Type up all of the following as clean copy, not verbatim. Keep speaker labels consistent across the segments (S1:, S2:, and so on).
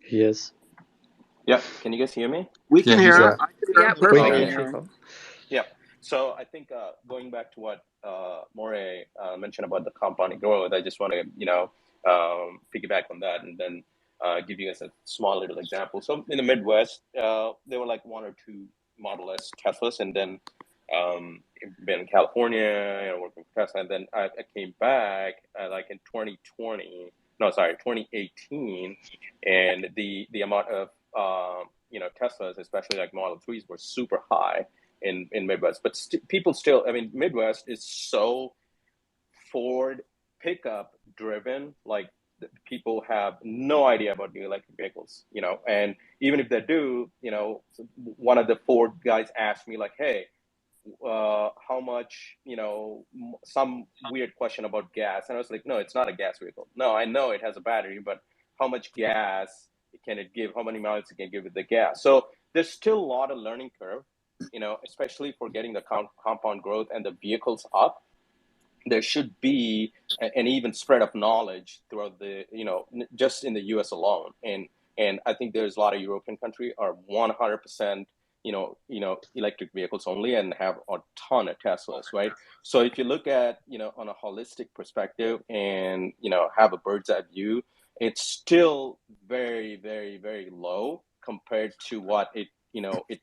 S1: Yes.
S2: Yeah, can you guys hear me?
S3: We can
S4: Yeah,
S3: hear
S4: he's
S3: him.
S1: Yeah.
S3: I can hear
S5: Yeah,
S3: him
S5: we can
S1: Great.
S5: hear
S2: Okay.
S5: you.
S2: Yeah. So I think going back to what Moray mentioned about the compounding growth, I just want to, piggyback on that and then give you guys a small little example. So in the Midwest, there were like one or two Model S Teslas, and then been in California, working for Tesla, and then I came back like in 2020. No, sorry, 2018, and the amount of Teslas, especially like Model 3s, were super high in Midwest. But people still, I mean, Midwest is so Ford pickup driven. Like people have no idea about new electric vehicles, and even if they do, one of the Ford guys asked me like, "Hey, how much, some weird question about gas," and I was like, "No, it's not a gas vehicle. No, I know it has a battery, but how much gas can it give? How many miles it can give with the gas?" So there's still a lot of learning curve, especially for getting the compound growth and the vehicles up. There should be an even spread of knowledge throughout the, just in the US alone. And I think there's a lot of European countries are 100%, electric vehicles only and have a ton of Teslas, right? So if you look at, on a holistic perspective and, have a bird's eye view, it's still very, very, very low compared to what it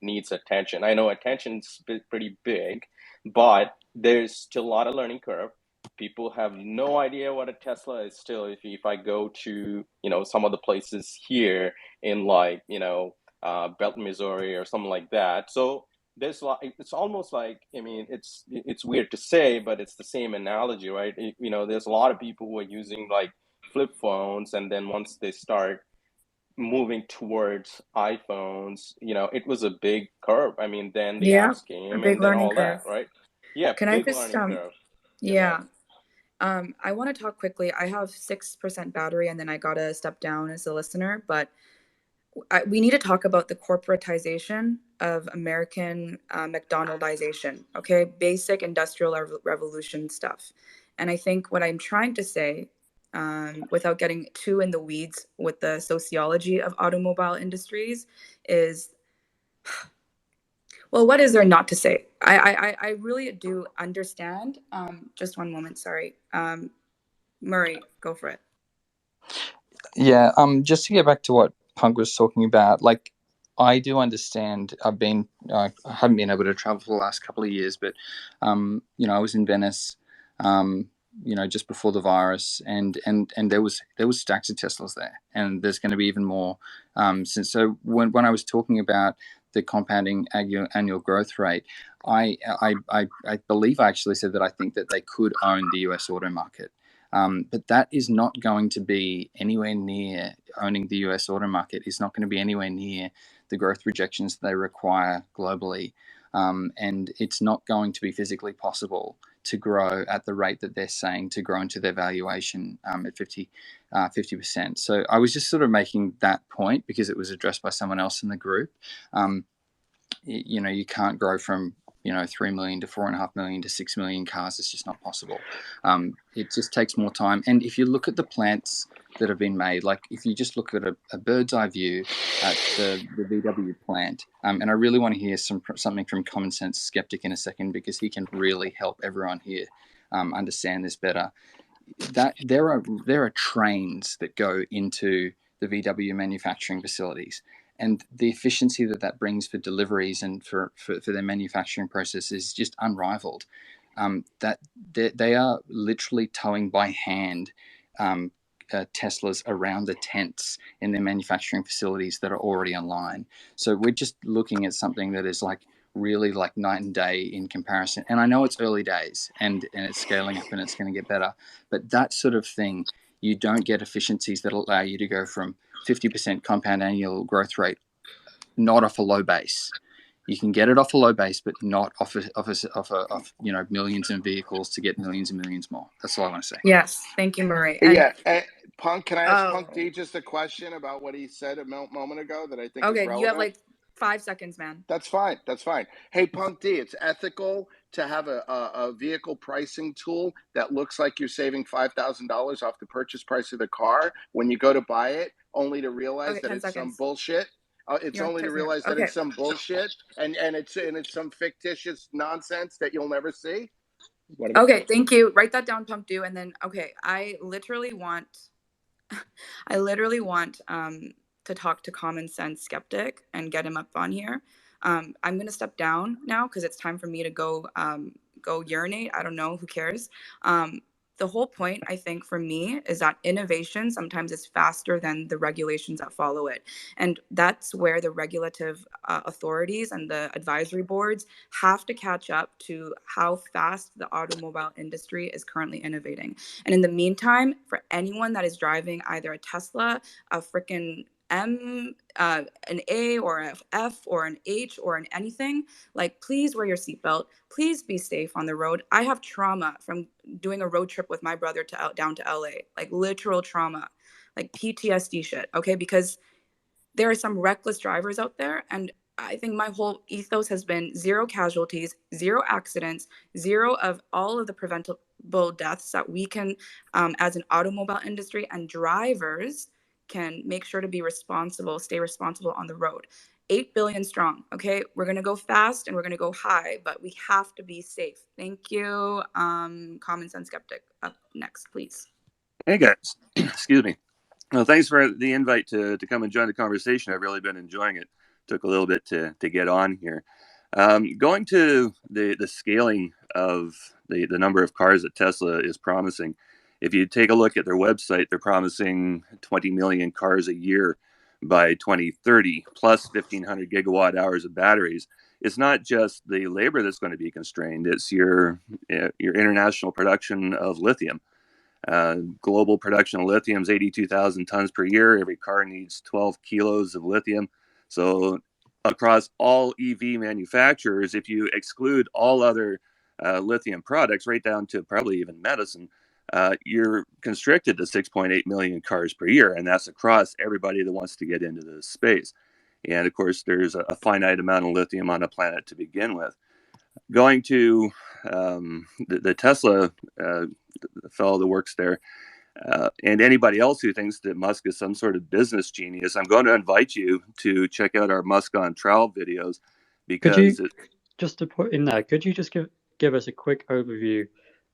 S2: needs attention. I know attention's pretty big, but there's still a lot of learning curve. People have no idea what a Tesla is still. If I go to, some of the places here in like, Belton, Missouri or something like that. So there's a lot, it's almost like, I mean, it's weird to say, but it's the same analogy, right? There's a lot of people who are using like flip phones, and then once they start moving towards iPhones, it was a big curve. I mean, then the
S5: Yeah,
S2: apps
S5: a
S2: came
S5: big
S2: and then
S5: learning
S2: all
S5: curve.
S2: that, right? Yeah,
S5: Can I
S2: big
S5: just
S2: learning curve.
S5: yeah. I want to talk quickly. I have 6% battery, and then I gotta step down as a listener, but we need to talk about the corporatization of American McDonaldization, okay? Basic industrial revolution stuff. And I think what I'm trying to say, without getting too in the weeds with the sociology of automobile industries, is, well, what is there not to say? I really do understand. Just one moment, sorry. Murray, go for it.
S4: Yeah, just to get back to what Punk was talking about, like, I do understand. I haven't been able to travel for the last couple of years, but I was in Venice, just before the virus, and there was stacks of Teslas there, and there's going to be even more. So when I was talking about the compounding annual growth rate, I believe I actually said that I think that they could own the US auto market. But that is not going to be anywhere near owning the US auto market. Is not going to be anywhere near the growth projections they require globally. And it's not going to be physically possible to grow at the rate that they're saying to grow into their valuation at 50%. So I was just sort of making that point because it was addressed by someone else in the group. You can't grow from 3 million to 4.5 million to 6 million cars. It's just not possible. It just takes more time. And if you look at the plants that have been made, like if you just look at a bird's eye view at the VW plant, and I really want to hear something from Common Sense Skeptic in a second, because he can really help everyone here understand this better. That there are trains that go into the VW manufacturing facilities, and the efficiency that brings for deliveries and for their manufacturing process is just unrivaled. That they are literally towing by hand Teslas around the tents in their manufacturing facilities that are already online. So we're just looking at something that is like really like night and day in comparison. And I know it's early days and it's scaling up and it's going to get better, but that sort of thing, you don't get efficiencies that allow you to go from 50% compound annual growth rate, not off a low base. You can get it off a low base, but not off millions of vehicles to get millions and millions more. That's all I want to say.
S5: Yes, thank you, Murray.
S3: Punk, can I ask Punk D just a question about what he said a moment ago that I think is relevant?
S5: You have like 5 seconds, man.
S1: That's fine. That's fine. Hey, Punk D, it's ethical to have a vehicle pricing tool that looks like you're saving $5,000 off the purchase price of the car when you go to buy it, only to realize
S5: Okay,
S1: that
S5: 10
S1: it's some
S5: seconds.
S1: bullshit. It's
S5: You're
S1: only to
S5: texting me.
S1: realize that
S5: Okay.
S1: it's some bullshit and it's some fictitious nonsense that you'll never see.
S2: What about
S5: Okay, thank you. Write that down, Pump Do. And then, okay, I literally want to talk to Common Sense Skeptic and get him up on here. I'm going to step down now because it's time for me to go urinate. I don't know. Who cares? The whole point, I think, for me is that innovation sometimes is faster than the regulations that follow it. And that's where the regulative authorities and the advisory boards have to catch up to how fast the automobile industry is currently innovating. And in the meantime, for anyone that is driving either a Tesla, a freaking an A or an F or an H or an anything, like, please wear your seatbelt. Please be safe on the road. I have trauma from doing a road trip with my brother down to LA, like literal trauma, like PTSD shit. Okay, because there are some reckless drivers out there, and I think my whole ethos has been zero casualties, zero accidents, zero of all of the preventable deaths that we can, as an automobile industry and drivers, can make sure to be responsible, stay responsible on the road. 8 billion strong. Okay, we're gonna go fast and we're gonna go high, but we have to be safe. Thank you. Common Sense Skeptic up next, please.
S3: Hey guys, excuse me. Well, thanks for the invite to come and join the conversation. I've really been enjoying it. Took a little bit to get on here. Going to the scaling of the number of cars that Tesla is promising. If you take a look at their website, they're promising 20 million cars a year by 2030, plus 1,500 gigawatt hours of batteries. It's not just the labor that's going to be constrained. It's your international production of lithium. Global production of lithium is 82,000 tons per year. Every car needs 12 kilos of lithium. So across all EV manufacturers, if you exclude all other lithium products, right down to probably even medicine, you're constricted to 6.8 million cars per year. And that's across everybody that wants to get into this space. And of course, there's a finite amount of lithium on the planet to begin with. Going to the Tesla fellow that works there, and anybody else who thinks that Musk is some sort of business genius, I'm going to invite you to check out our Musk on Trial videos, because
S6: just to put in there, could you just give us a quick overview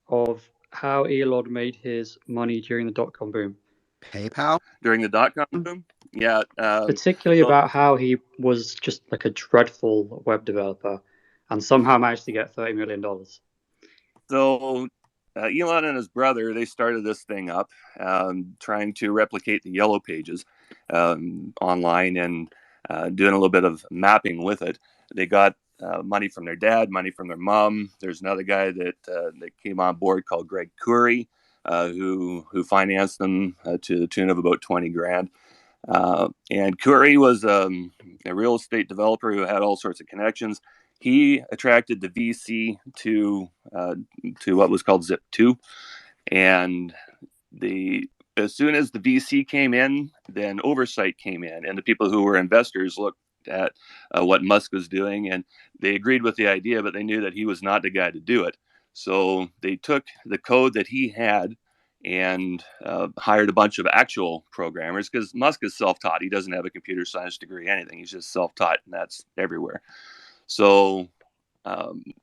S6: of how Elon made his money during the dot-com boom?
S7: PayPal?
S3: During the dot-com boom? Yeah.
S6: Particularly about how he was just like a dreadful web developer and somehow managed to get $30 million.
S3: So Elon and his brother, they started this thing up, trying to replicate the Yellow Pages online and doing a little bit of mapping with it. They got money from their dad, money from their mom. There's another guy that came on board called Greg Curry, who financed them to the tune of about 20 grand. And Curry was a real estate developer who had all sorts of connections. He attracted the VC to what was called Zip2, and as soon as the VC came in, then oversight came in, and the people who were investors looked at what Musk was doing, and they agreed with the idea, but they knew that he was not the guy to do it. So they took the code that he had and hired a bunch of actual programmers, because Musk is self-taught. He doesn't have a computer science degree, anything. He's just self-taught, and that's everywhere. So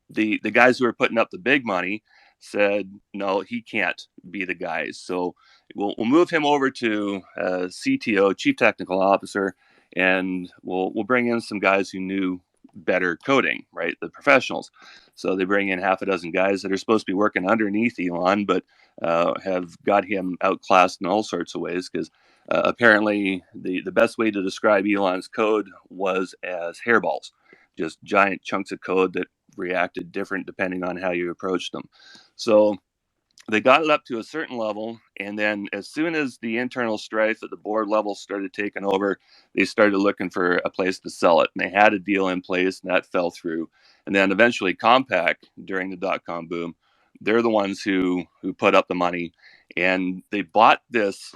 S3: the guys who were putting up the big money said, no, he can't be the guy. So we'll move him over to CTO, Chief Technical Officer, and we'll bring in some guys who knew better coding, right? The professionals. So they bring in half a dozen guys that are supposed to be working underneath Elon, but have got him outclassed in all sorts of ways, because apparently the best way to describe Elon's code was as hairballs, just giant chunks of code that reacted different depending on how you approached them. So they got it up to a certain level, and then as soon as the internal strife at the board level started taking over, they started looking for a place to sell it, and they had a deal in place, and that fell through. And then eventually Compaq, during the dot-com boom, they're the ones who put up the money, and they bought this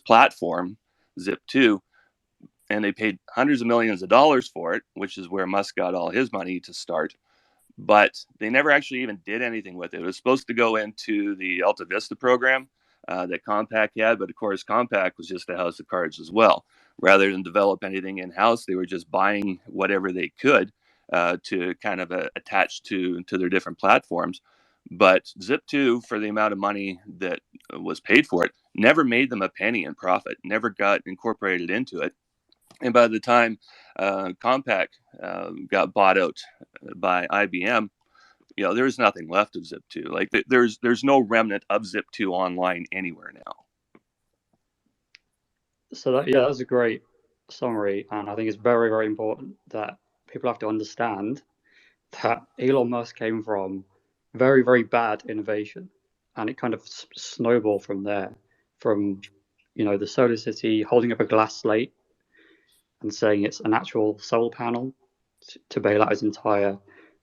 S3: platform, Zip2, and they paid hundreds of millions of dollars for it, which is where Musk got all his money to start. But they never actually even did anything with it. It was supposed to go into the Alta Vista program that Compaq had, but of course Compaq was just a house of cards as well. Rather than develop anything in-house, they were just buying whatever they could to kind of attach to their different platforms. But Zip2, for the amount of money that was paid for it, never made them a penny in profit, never got incorporated into it. And by the time Compaq got bought out by IBM, there was nothing left of Zip2. Like there's no remnant of Zip2 online anywhere now.
S6: So that's a great summary, and I think it's very, very important that people have to understand that Elon Musk came from very, very bad innovation, and it kind of snowballed from there. From the Solar City holding up a glass slate and saying it's an actual solar panel to bail out his entire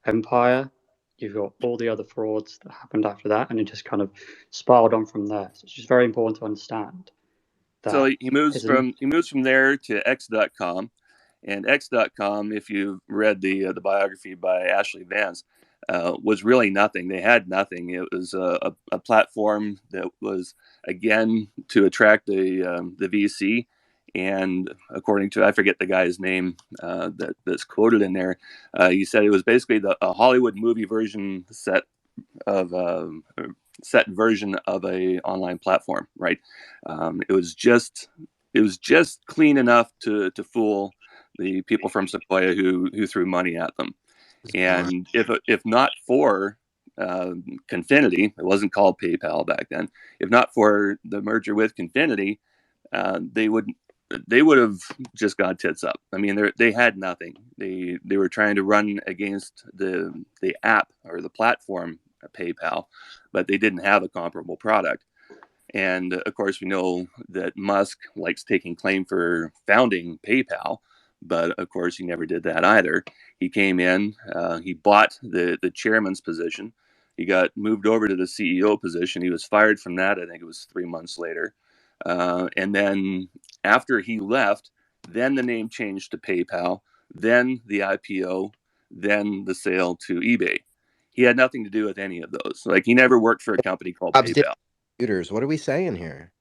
S6: empire. You've got all the other frauds that happened after that, and it just kind of spiraled on from there. So it's just very important to understand that.
S3: So he moves from there to X.com, and X.com, if you read the biography by Ashley Vance, was really nothing. They had nothing. It was a platform that was, again, to attract the VC. And according to, I forget the guy's name that's quoted in there, he said it was basically a Hollywood movie version set version of a online platform, right? It was just clean enough to fool the people from Sequoia who threw money at them. And if not for Confinity, it wasn't called PayPal back then. If not for the merger with Confinity, they would have just gone tits up. I mean, they had nothing. They were trying to run against the app or the platform PayPal, but they didn't have a comparable product. And of course, we know that Musk likes taking claim for founding PayPal, but of course, he never did that either. He came in, he bought the chairman's position. He got moved over to the CEO position. He was fired from that. I think it was 3 months later. And then after he left, then the name changed to PayPal, then the IPO, then the sale to eBay. He had nothing to do with any of those. Like, he never worked for a company called PayPal.
S7: Computers. What are we saying here?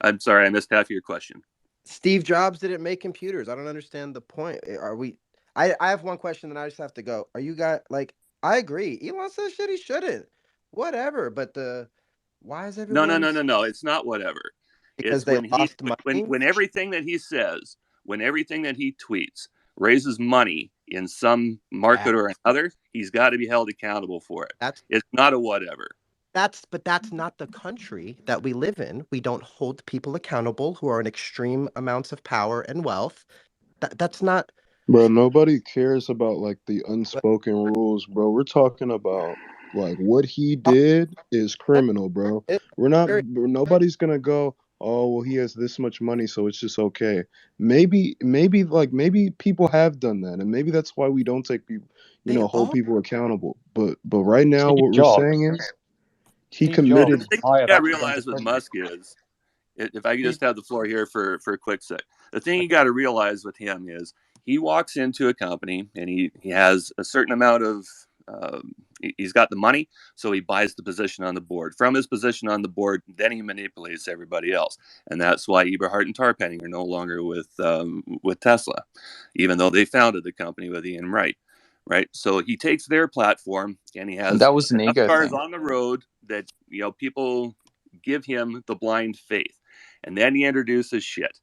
S3: I'm sorry, I missed half of your question.
S7: Steve Jobs didn't make computers. I don't understand the point. Are we? I have one question, and I just have to go. Are you guys like? I agree. Elon says shit he shouldn't. Whatever. But why is everyone?
S3: No. It's not whatever.
S7: Because
S3: it's
S7: they
S3: when
S7: lost money.
S3: When everything that he says, when everything that he tweets raises money in some market or another, he's got to be held accountable for it. It's not a whatever.
S7: But that's not the country that we live in. We don't hold people accountable who are in extreme amounts of power and wealth. That's not.
S8: Bro, nobody cares about like the unspoken rules, bro. We're talking about like what he did is criminal, bro. Nobody's gonna go, oh well, he has this much money, so it's just okay. Maybe people have done that, and maybe that's why we don't take people, hold people accountable. But right now, what we're saying is he committed.
S3: The thing you got to realize with Musk is, if I could just have the floor here for a quick sec. The thing you got to realize with him is he walks into a company and he has a certain amount of, he's got the money, so he buys the position on the board. From his position on the board, then he manipulates everybody else. And that's why Eberhard and Tarpenning are no longer with Tesla, even though they founded the company with Ian Wright. Right. So he takes their platform and he has
S4: that was an ego
S3: cars
S4: thing
S3: on the road that, people give him the blind faith. And then he introduces shit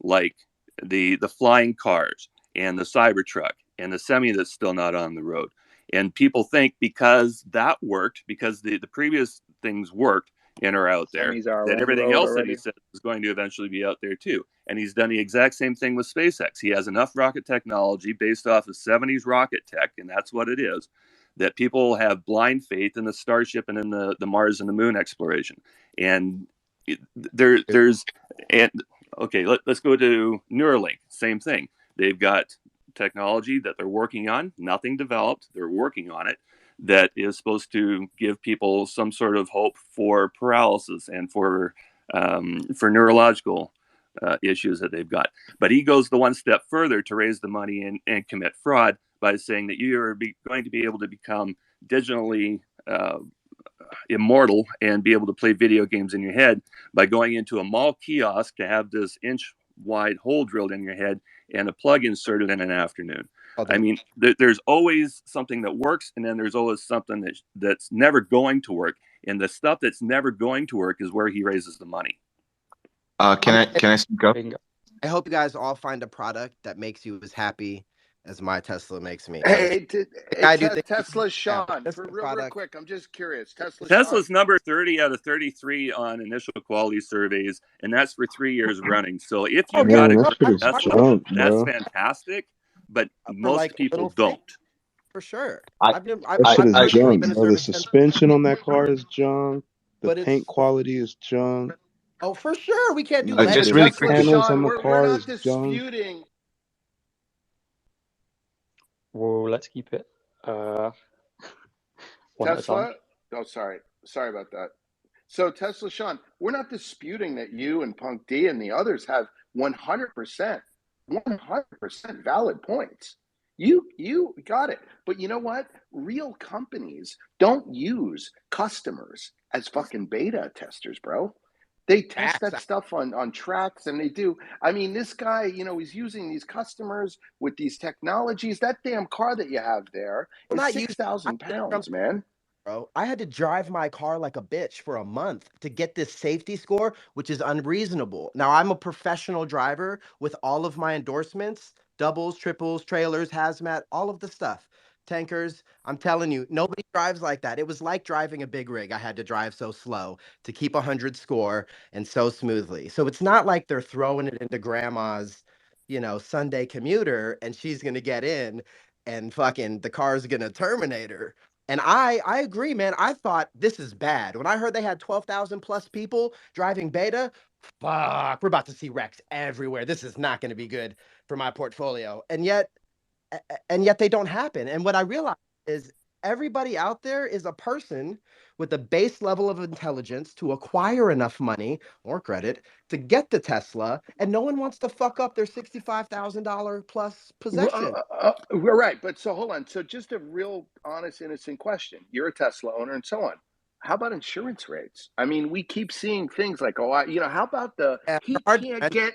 S3: like the flying cars and the Cybertruck and the semi that's still not on the road. And people think because that worked, because the previous things worked and are out there, that everything else that he said is going to eventually be out there too. And he's done the exact same thing with SpaceX. He has enough rocket technology based off of 70s rocket tech, and that's what it is, that people have blind faith in the Starship and in the Mars and the Moon exploration. And let's go to Neuralink. Same thing. They've got technology that they're working on, nothing developed. They're working on it, that is supposed to give people some sort of hope for paralysis and for neurological issues that they've got. But he goes the one step further to raise the money and commit fraud by saying that you are going to be able to become digitally immortal and be able to play video games in your head by going into a mall kiosk to have this inch wide hole drilled in your head and a plug inserted in an afternoon. I mean, there's always something that works, and then there's always something that's never going to work. And the stuff that's never going to work is where he raises the money.
S9: Can I speak up?
S7: I hope you guys all find a product that makes you as happy as my Tesla makes me.
S1: Hey,
S7: I do think
S1: Tesla Sean,
S7: this
S1: for
S7: is a
S1: real
S7: product.
S1: quick, I'm just curious.
S3: Tesla's number 30 out of 33 on initial quality surveys, and that's for 3 years running. So if you've got a
S8: that shit is
S3: Tesla,
S8: junk,
S3: that's
S8: bro.
S3: fantastic, but most
S7: like
S3: people
S7: little thing,
S3: don't.
S7: for sure.
S8: That shit is junk, bro. The suspension on that car is junk. The paint quality is junk.
S7: Oh, for sure. We can't do
S9: just really quick.
S8: Panels on the
S1: we're
S8: car
S1: not
S8: is junk.
S1: disputing.
S6: Well, let's keep it one at a
S1: Tesla?
S6: time.
S1: Oh, sorry about that. So Tesla Sean, we're not disputing that you and Punk D and the others have 100% valid points. You got it. But you know what? Real companies don't use customers as fucking beta testers, bro. They test that stuff on tracks, and they do. I mean, this guy, he's using these customers with these technologies. That damn car that you have there is 6,000 pounds, man.
S7: Bro, I had to drive my car like a bitch for a month to get this safety score, which is unreasonable. Now, I'm a professional driver with all of my endorsements, doubles, triples, trailers, hazmat, all of the stuff. Tankers, I'm telling you, nobody drives like that. It was like driving a big rig. I had to drive so slow to keep 100 score and so smoothly. So it's not like they're throwing it into grandma's, Sunday commuter and she's going to get in and fucking the car's going to terminate her. And I agree, man. I thought this is bad. When I heard they had 12,000 plus people driving beta, fuck, we're about to see wrecks everywhere. This is not going to be good for my portfolio. And yet they don't happen. And what I realized is everybody out there is a person with a base level of intelligence to acquire enough money or credit to get the Tesla, and no one wants to fuck up their $65,000 plus possession.
S1: We're right, but so hold on. So just a real honest, innocent question. You're a Tesla owner and so on. How about insurance rates? I mean, we keep seeing things like, how about he can't get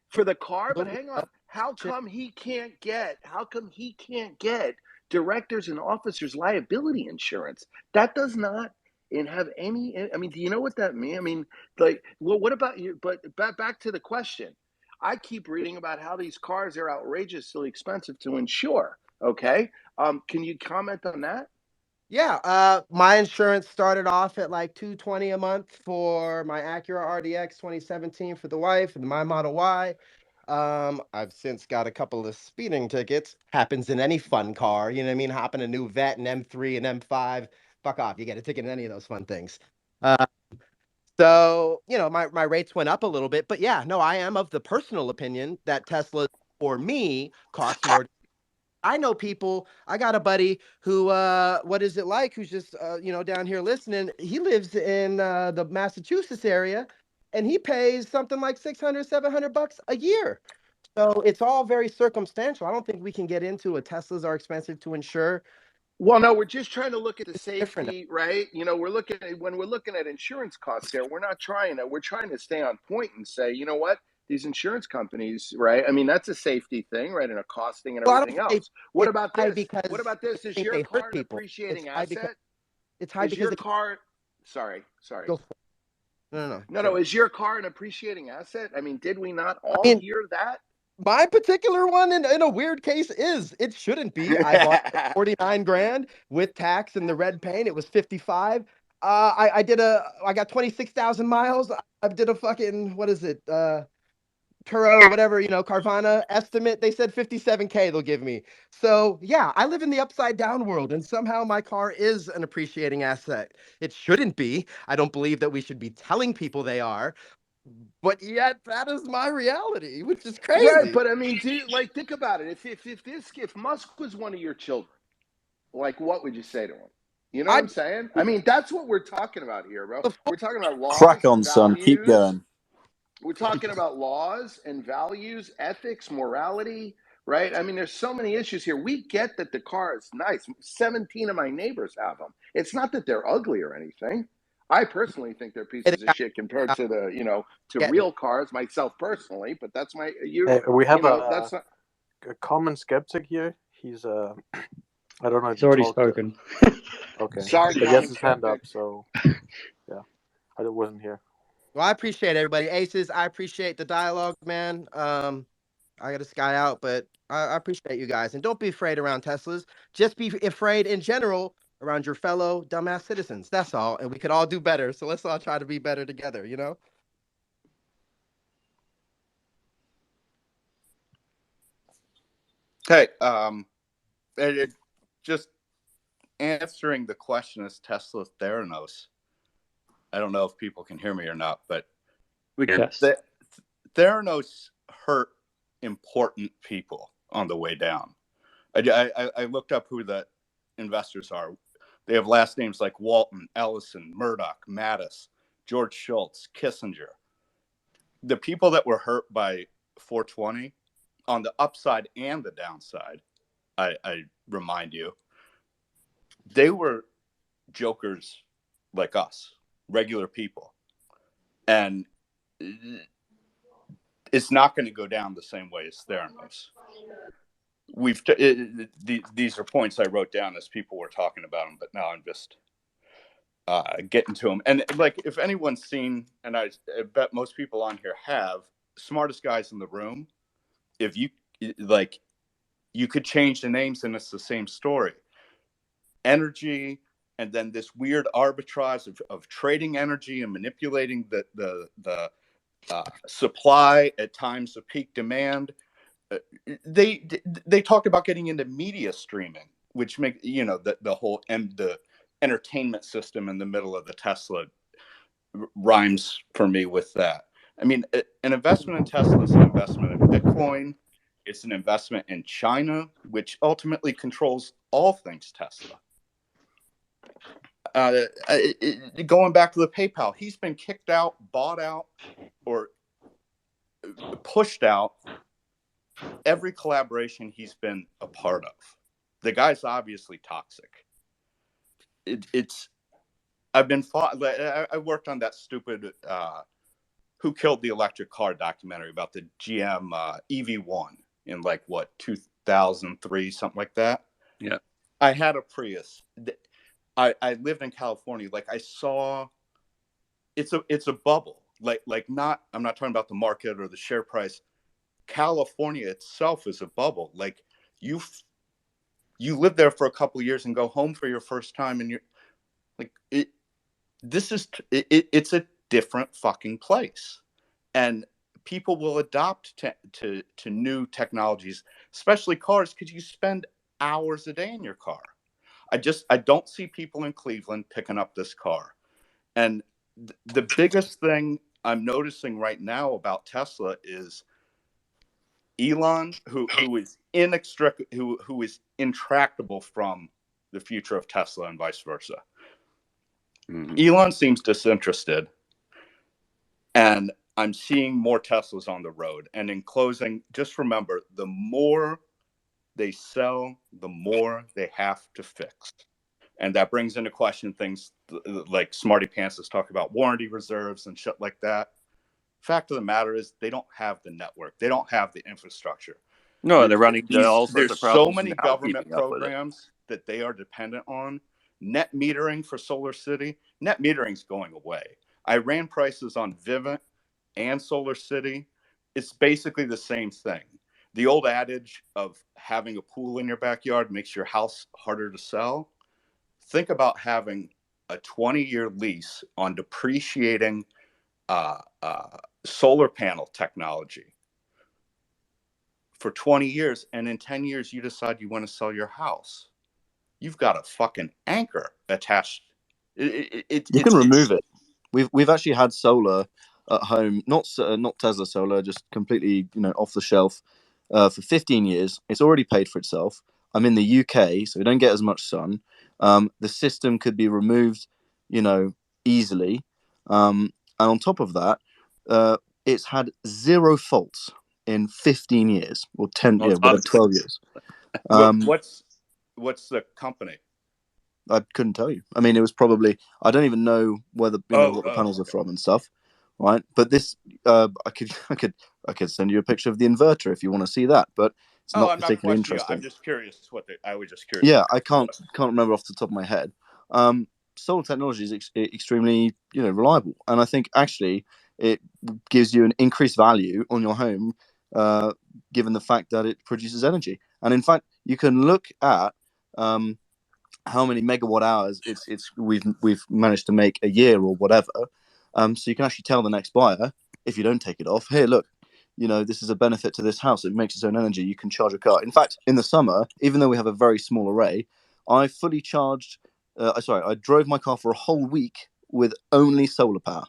S1: for the car, but hang on. How come he can't get directors and officers liability insurance? That does not have any, I mean, do you know what that means? I mean, like, well, what about you? But back to the question. I keep reading about how these cars are outrageously expensive to insure. Okay. Can you comment on that?
S7: Yeah, my insurance started off at like $220 a month for my Acura RDX 2017 for the wife and my Model Y. I've since got a couple of speeding tickets. Happens in any fun car, you know what I mean? Hop in a new Vet, an M3, an M5. Fuck off, you get a ticket in any of those fun things. So, my rates went up a little bit, but yeah, no, I am of the personal opinion that Tesla, for me, costs more. I know people. I got a buddy who, what is it like? Who's just, down here listening. He lives in the Massachusetts area, and he pays something like $600-700 a year. So it's all very circumstantial. I don't think we can get into a Teslas are expensive to insure.
S1: Well, no, we're just trying to look at the safety, right? When we're looking at insurance costs here, we're trying to stay on point and say, you know what? These insurance companies, right? I mean, that's a safety thing, right? And a costing and everything else. What about this? What about this? Is your car an appreciating asset?
S7: It's high because
S1: your car. Sorry.
S7: No.
S1: Is your car an appreciating asset? I mean, did we not all hear that?
S7: My particular one, in a weird case, is it shouldn't be. I bought 49 grand with tax and the red paint. It was 55. I got 26,000 miles. I did a fucking, what is it? Turo, whatever, Carvana estimate. They said 57K they'll give me. So yeah, I live in the upside down world, and somehow my car is an appreciating asset. It shouldn't be. I don't believe that we should be telling people they are. But yet, that is my reality, which is crazy.
S1: Right, but I mean, think about it. If Musk was one of your children, like, what would you say to him? You know what I'm saying? I mean, that's what we're talking about here, bro. We're talking about laws.
S10: Crack on,
S1: values.
S10: son. Keep going.
S1: We're talking about laws and values, ethics, morality, right? I mean, there's so many issues here. We get that the car is nice. 17 of my neighbors have them. It's not that they're ugly or anything. I personally think they're pieces of shit compared to the, to
S7: Getting
S1: real
S7: it.
S1: cars, myself personally, but that's my,
S10: We have
S1: that's not,
S10: a common skeptic here. He's I don't know if
S6: He's
S10: you
S6: already
S10: talked.
S6: spoken.
S10: Okay,
S1: sorry,
S10: but he has
S1: common
S10: his hand up,
S1: skeptic.
S10: so yeah, I wasn't here.
S7: Well, I appreciate everybody. Aces, I appreciate the dialogue, man. I got to sky out, but I appreciate you guys. And don't be afraid around Teslas. Just be afraid in general around your fellow dumbass citizens. That's all. And we could all do better. So let's all try to be better together, you know?
S11: Hey, just answering the question, is Tesla Theranos? I don't know if people can hear me or not, but
S6: Yes.
S11: Theranos hurt important people on the way down. I looked up who the investors are. They have last names like Walton, Ellison, Murdoch, Mattis, George Shultz, Kissinger. The people that were hurt by 420 on the upside and the downside, I remind you, they were jokers like us, regular people. And it's not going to go down the same way as Theranos. These are points I wrote down as people were talking about them, but now I'm just getting to them. And like, if anyone's seen, and I bet most people on here have, smartest guys in the room, if you like, you could change the names and it's the same story. Energy, and then this weird arbitrage of trading energy and manipulating the supply at times of peak demand. They talked about getting into media streaming, which make the whole the entertainment system in the middle of the Tesla rhymes for me with that. I mean, an investment in Tesla is an investment in Bitcoin. It's an investment in China, which ultimately controls all things Tesla. Going back to the PayPal, he's been kicked out, bought out, or pushed out every collaboration he's been a part of. The guy's obviously toxic. I've been fought. I worked on that stupid Who Killed the Electric Car documentary about the GM EV1 in 2003, something like that.
S3: Yeah.
S11: I had a Prius. I lived in California. Like, I saw it's a bubble. Not, I'm not talking about the market or the share price. California itself is a bubble. Like, you live there for a couple of years and go home for your first time, and you're like, it's a different fucking place, and people will adopt to new technologies, especially cars, because you spend hours a day in your car. I don't see people in Cleveland picking up this car. And the biggest thing I'm noticing right now about Tesla is Elon, who is who is intractable from the future of Tesla and vice versa. Mm-hmm. Elon seems disinterested, and I'm seeing more Teslas on the road. And in closing, just remember, the more they sell, the more they have to fix. And that brings into question things like Smarty Pants is talking about warranty reserves and shit like that. Fact of the matter is, they don't have the network. They don't have the infrastructure.
S3: No, they're running into all sorts of problems.
S11: There's so many
S3: now
S11: government programs that they are dependent on. Net metering for Solar City. Net metering's going away. I ran prices on Vivint and Solar City. It's basically the same thing. The old adage of having a pool in your backyard makes your house harder to sell. Think about having a 20-year lease on depreciating solar panel technology for 20 years, and in 10 years you decide you want to sell your house. You've got a fucking anchor attached.
S12: You can remove it. We've actually had solar at home, not Tesla solar, just completely off the shelf, for 15 years. It's already paid for itself. I'm in the UK, so we don't get as much sun. The system could be removed, easily. And on top of that, it's had 0 faults in 15 years or 10,
S3: Well, it's
S12: whatever,
S3: obviously
S12: 12 years.
S11: What's the company?
S12: I couldn't tell you. I mean, it was probably, I don't even know whether what the panels are
S11: Okay.
S12: from and stuff, right? But this, I could send you a picture of the inverter if you want to see that, but it's not
S11: I'm not
S12: particularly
S11: questioning you.
S12: interesting.
S11: I'm just curious I was just curious.
S12: Yeah, I can't remember off the top of my head. Solar technology is extremely reliable, and I think actually it gives you an increased value on your home, given the fact that it produces energy. And in fact, you can look at how many megawatt hours we've managed to make a year or whatever. So you can actually tell the next buyer, if you don't take it off, here, look, this is a benefit to this house. It makes its own energy. You can charge a car. In fact, in the summer, even though we have a very small array, I fully charged. I drove my car for a whole week with only solar power.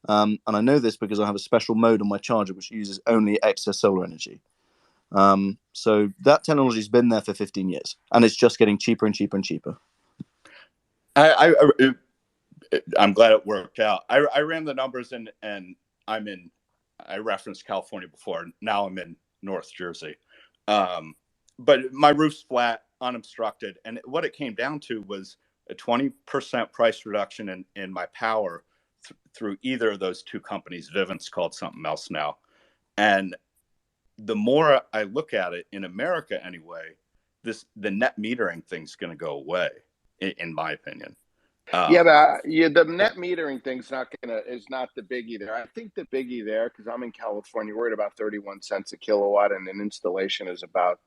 S12: And I know this because I have a special mode on my charger which uses only excess solar energy. So that technology has been there for 15 years, and it's just getting cheaper and cheaper and cheaper.
S11: I'm glad it worked out. I ran the numbers and I referenced California before. Now I'm in North Jersey. But my roof's flat, unobstructed. And what it came down to was a 20% price reduction in my power through either of those two companies. Vivint's called something else now. And the more I look at it in America anyway, the net metering thing's going to go away, in my opinion.
S1: But the net metering thing's is not the biggie there. I think the biggie there, because I'm in California, we're at about 31 cents a kilowatt, and an installation is about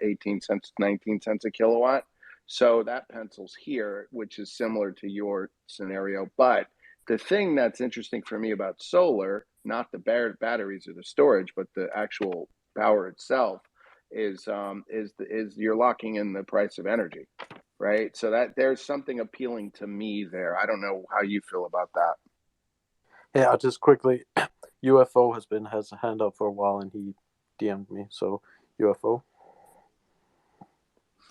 S1: 18 cents, 19 cents a kilowatt. So that pencils here, which is similar to your scenario. But the thing that's interesting for me about solar, not the batteries or the storage, but the actual power itself, is you're locking in the price of energy. Right. So that there's something appealing to me there. I don't know how you feel about that.
S10: Yeah, just quickly, UFO has a hand up for a while, and he DM'd me. So UFO.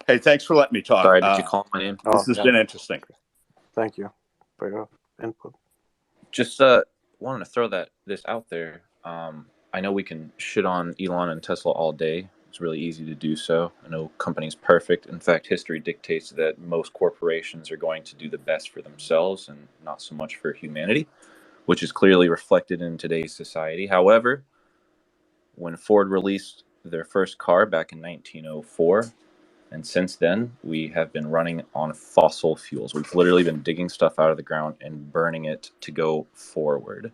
S11: Hey, thanks for letting me talk.
S13: Sorry, did you call my name?
S11: This has been interesting.
S10: Thank you for your input.
S13: Just wanted to throw this out there. I know we can shit on Elon and Tesla all day. It's really easy to do so. I know company's perfect. In fact, history dictates that most corporations are going to do the best for themselves and not so much for humanity, which is clearly reflected in today's society. However, when Ford released their first car back in 1904, and since then, we have been running on fossil fuels. We've literally been digging stuff out of the ground and burning it to go forward.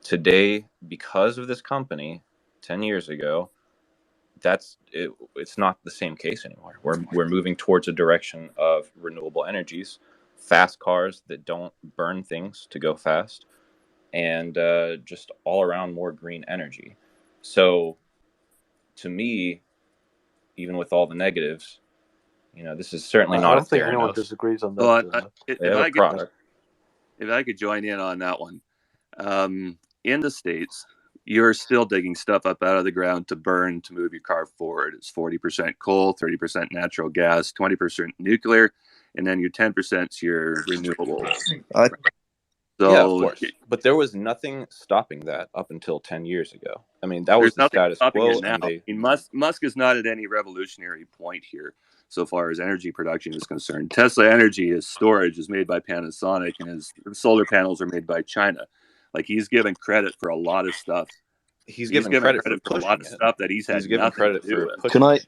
S13: Today, because of this company, 10 years ago, it's not the same case anymore. We're moving towards a direction of renewable energies, fast cars that don't burn things to go fast, and just all around more green energy. So to me, even with all the negatives, this is certainly not
S10: I don't
S11: a
S10: think
S11: Theranos.
S10: anyone disagrees on that.
S3: So if I could join in on that one, in the States, you're still digging stuff up out of the ground to burn to move your car forward. It's 40% coal, 30% natural gas, 20% nuclear, and then your 10% is your renewables.
S13: Yeah, of course. But there was nothing stopping that up until 10 years ago. I mean, that was the status quo.
S3: Musk is not at any revolutionary point here so far as energy production is concerned. Tesla Energy, his storage is made by Panasonic, and his solar panels are made by China. Like, he's given credit for a lot of stuff.
S13: He's given credit for
S3: a lot of stuff that he's had nothing to do with.
S12: Can I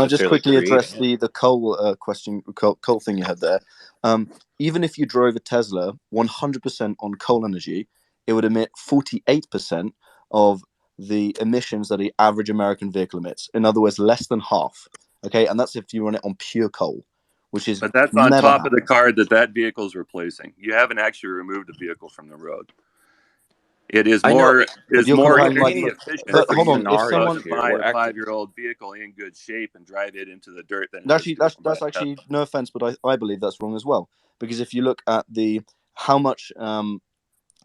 S12: just quickly address the coal question, coal thing you had there? Even if you drove a Tesla 100% on coal energy, it would emit 48% of the emissions that the average American vehicle emits. In other words, less than half. Okay, and that's if you run it on pure coal, which is.
S3: But that's on top of the card that vehicle is replacing. You haven't actually removed the vehicle from the road. It is more energy efficient.
S12: But hold on, if someone
S3: buy a 5-year-old vehicle in good shape and drive it into the dirt, then
S12: that's actually, no offense, but I believe that's wrong as well. Because if you look at how much,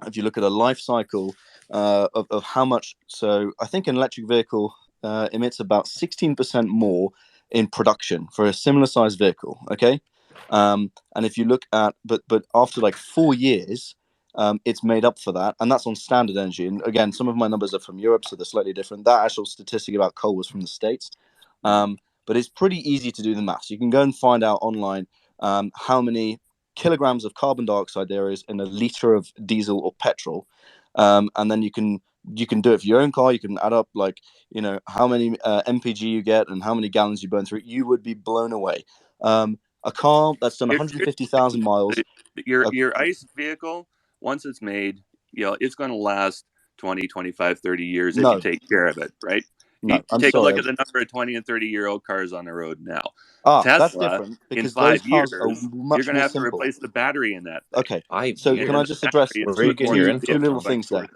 S12: if you look at a life cycle of how much, so I think an electric vehicle emits about 16% more in production for a similar size vehicle. Okay, and if you look at but after like 4 years, it's made up for that, and that's on standard energy. And again, some of my numbers are from Europe, so they're slightly different. That actual statistic about coal was from the States, but it's pretty easy to do the maths. You can go and find out online how many kilograms of carbon dioxide there is in a liter of diesel or petrol, and then you can do it for your own car. You can add up how many mpg you get and how many gallons you burn through. You would be blown away. A car that's done 150,000 miles.
S3: Your ICE vehicle, once it's made, it's going to last 20, 25, 30 years if you take care of it, right?
S12: No,
S3: you
S12: I'm
S3: take
S12: sorry.
S3: a look at the number of 20 and 30-year-old cars on the road now.
S12: Tesla, that's different
S3: in
S12: because
S3: 5
S12: those cars
S3: years,
S12: are much
S3: you're going to
S12: more
S3: have
S12: simple.
S3: to replace the battery in that thing.
S12: Okay, so can I just address two little things there?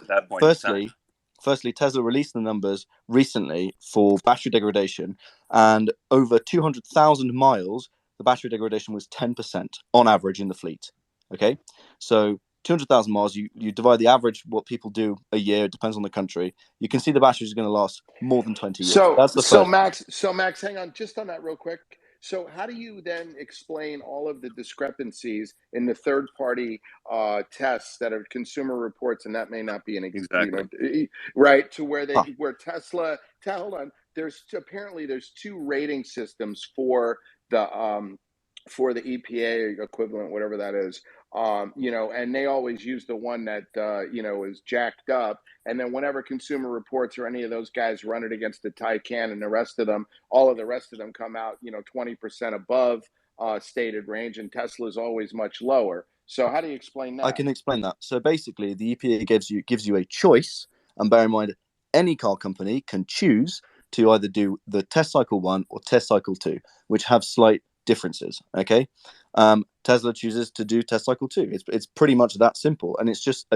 S12: Firstly, Tesla released the numbers recently for battery degradation, and over 200,000 miles, the battery degradation was 10% on average in the fleet. Okay, so 200,000 miles, you divide the average what people do a year, it depends on the country, you can see the battery is going to last more than 20 years. That's the first.
S1: Max, hang on just on that real quick. So how do you then explain all of the discrepancies in the third-party tests that are Consumer Reports, and that may not be an right, to where where Tesla? Hold on, there's two rating systems for the EPA equivalent, whatever that is. And they always use the one that is jacked up. And then whenever Consumer Reports or any of those guys run it against the Taycan and the rest of them, all of the rest of them come out 20% above stated range, and Tesla's always much lower. So how do you explain that?
S12: I can explain that. So basically, the EPA gives you a choice, and bear in mind, any car company can choose to either do the test cycle 1 or test cycle 2, which have slight differences. Okay, Tesla chooses to do test cycle 2. It's pretty much that simple, and it's just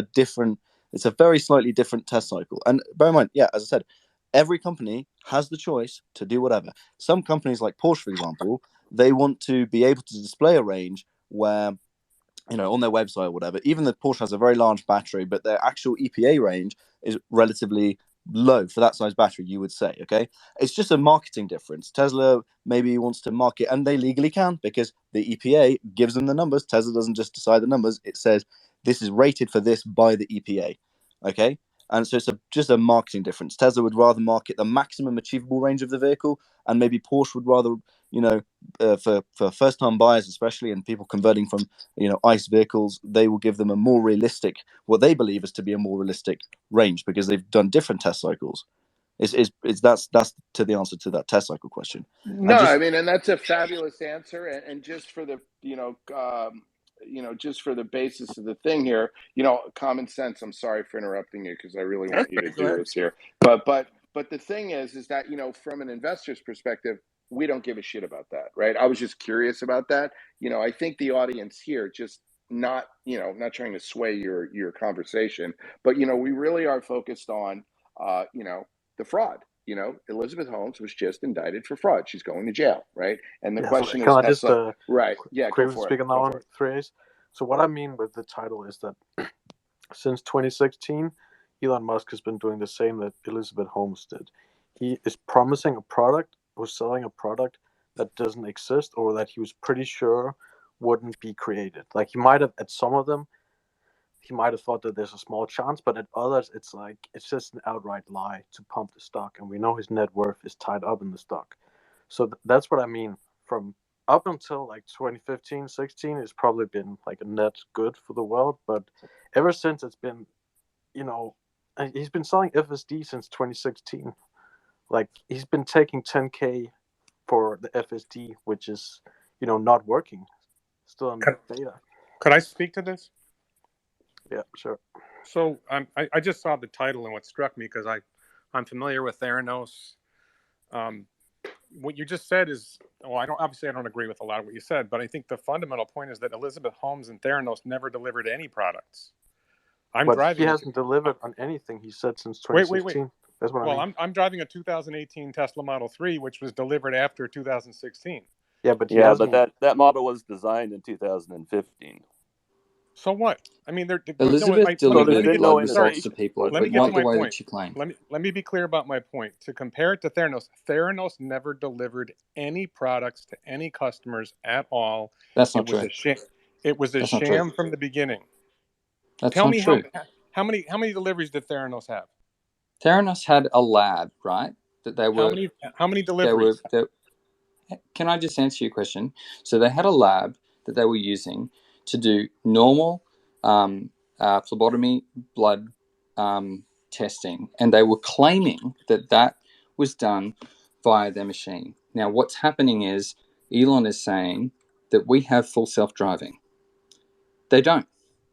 S12: it's a very slightly different test cycle. And bear in mind, as I said, every company has the choice to do whatever. Some companies like Porsche, for example, they want to be able to display a range where, on their website or whatever, even though Porsche has a very large battery, but their actual EPA range is relatively low for that size battery, you would say. Okay, it's just a marketing difference. Tesla maybe wants to market, and they legally can, because the EPA gives them the numbers. Tesla doesn't just decide the numbers. It says this is rated for this by the EPA. Okay, and so it's just a marketing difference. Tesla would rather market the maximum achievable range of the vehicle, and maybe Porsche would rather, for first-time buyers especially, and people converting from ICE vehicles, they will give them a more realistic, what they believe is to be a more realistic range, because they've done different test cycles. That's to the answer to that test cycle question.
S1: No, and that's a fabulous answer. And just for the just for the basis of the thing here, common sense. I'm sorry for interrupting you, because I really want you to do this here. But the thing is that from an investor's perspective, we don't give a shit about that, right? I was just curious about that. I think the audience here, just not trying to sway your conversation, but we really are focused on the fraud. Elizabeth Holmes was just indicted for fraud. She's going to jail, right? And the question is,
S10: can I just
S1: right? Yeah,
S10: quickly speak on that one, 3A's. So what I mean with the title is that since 2016, Elon Musk has been doing the same that Elizabeth Holmes did. He is promising a product or selling a product that doesn't exist, or that he was pretty sure wouldn't be created. Like, he might have, at some of them, he might have thought that there's a small chance, but at others, it's just an outright lie to pump the stock. And we know his net worth is tied up in the stock. So that's what I mean. From up until 2015, 16, it's probably been a net good for the world. But ever since, it's been, he's been selling FSD since 2016. He's been taking 10K for the FSD, which is, not working. Still in beta.
S14: Could I speak to this?
S10: Yeah, sure.
S14: So I just saw the title, and what struck me, because I'm familiar with Theranos. What you just said is, I don't agree with a lot of what you said, but I think the fundamental point is that Elizabeth Holmes and Theranos never delivered any products.
S10: He hasn't delivered on anything, he said, since 2016.
S14: Wait.
S10: That's what I mean.
S14: I'm driving a 2018 Tesla Model 3, which was delivered after 2016.
S10: Yeah, but
S3: that model was designed in 2015.
S14: So what? I mean,
S4: Elizabeth delivered results to people.
S14: Let me get to my
S4: way
S14: point.
S4: That she claimed.
S14: Let me be clear about my point. To compare it to Theranos, Theranos never delivered any products to any customers at all.
S4: That's not true.
S14: It was a sham from the beginning.
S4: That's
S14: Tell
S4: not
S14: me
S4: true.
S14: how many deliveries did Theranos have?
S4: Theranos had a lab, right? That they were.
S14: How many deliveries?
S4: Can I just answer your question? So they had a lab that they were using to do normal phlebotomy blood testing, and they were claiming that that was done via their machine. Now, what's happening is Elon is saying that we have full self-driving. They don't.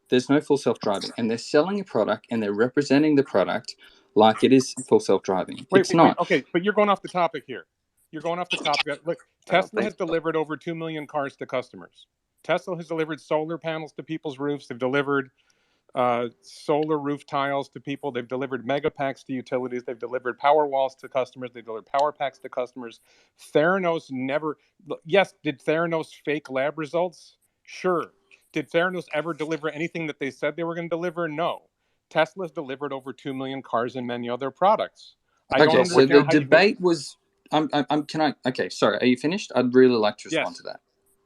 S4: There's no full self-driving, and they're selling a product and they're representing the product like it is full self-driving. It's not.
S14: Okay, but you're going off the topic here. You're going off the topic. Look, Tesla has delivered over 2 million cars to customers. Tesla has delivered solar panels to people's roofs. They've delivered solar roof tiles to people. They've delivered mega packs to utilities. They've delivered power walls to customers. They've delivered power packs to customers. Theranos never. Yes, did Theranos fake lab results? Sure. Did Theranos ever deliver anything that they said they were going to deliver? No. Tesla's delivered over 2 million cars and many other products. I don't
S4: Okay, so
S14: understand
S4: the
S14: how you
S4: debate was. Okay, sorry. Are you finished? I'd really like to respond to that.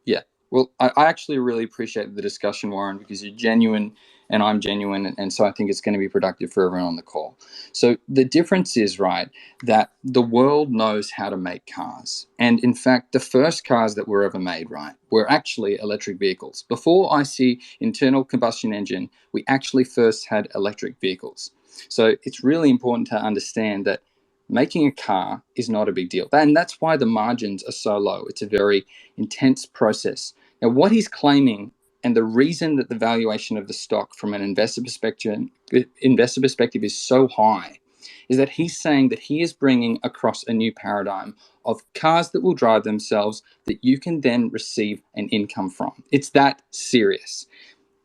S4: Yeah. Well, I actually really appreciate the discussion, Warren, because you're genuine and I'm genuine. And so I think it's going to be productive for everyone on the call. So the difference is, right, that the world knows how to make cars. And in fact, the first cars that were ever made, right, were actually electric vehicles. Before IC, internal combustion engine, we actually first had electric vehicles. So it's really important to understand that making a car is not a big deal. And that's why the margins are so low. It's a very intense process. Now, what he's claiming, and the reason that the valuation of the stock from an investor perspective is so high, is that he's saying that he is bringing across a new paradigm of cars that will drive themselves that you can then receive an income from. It's that serious.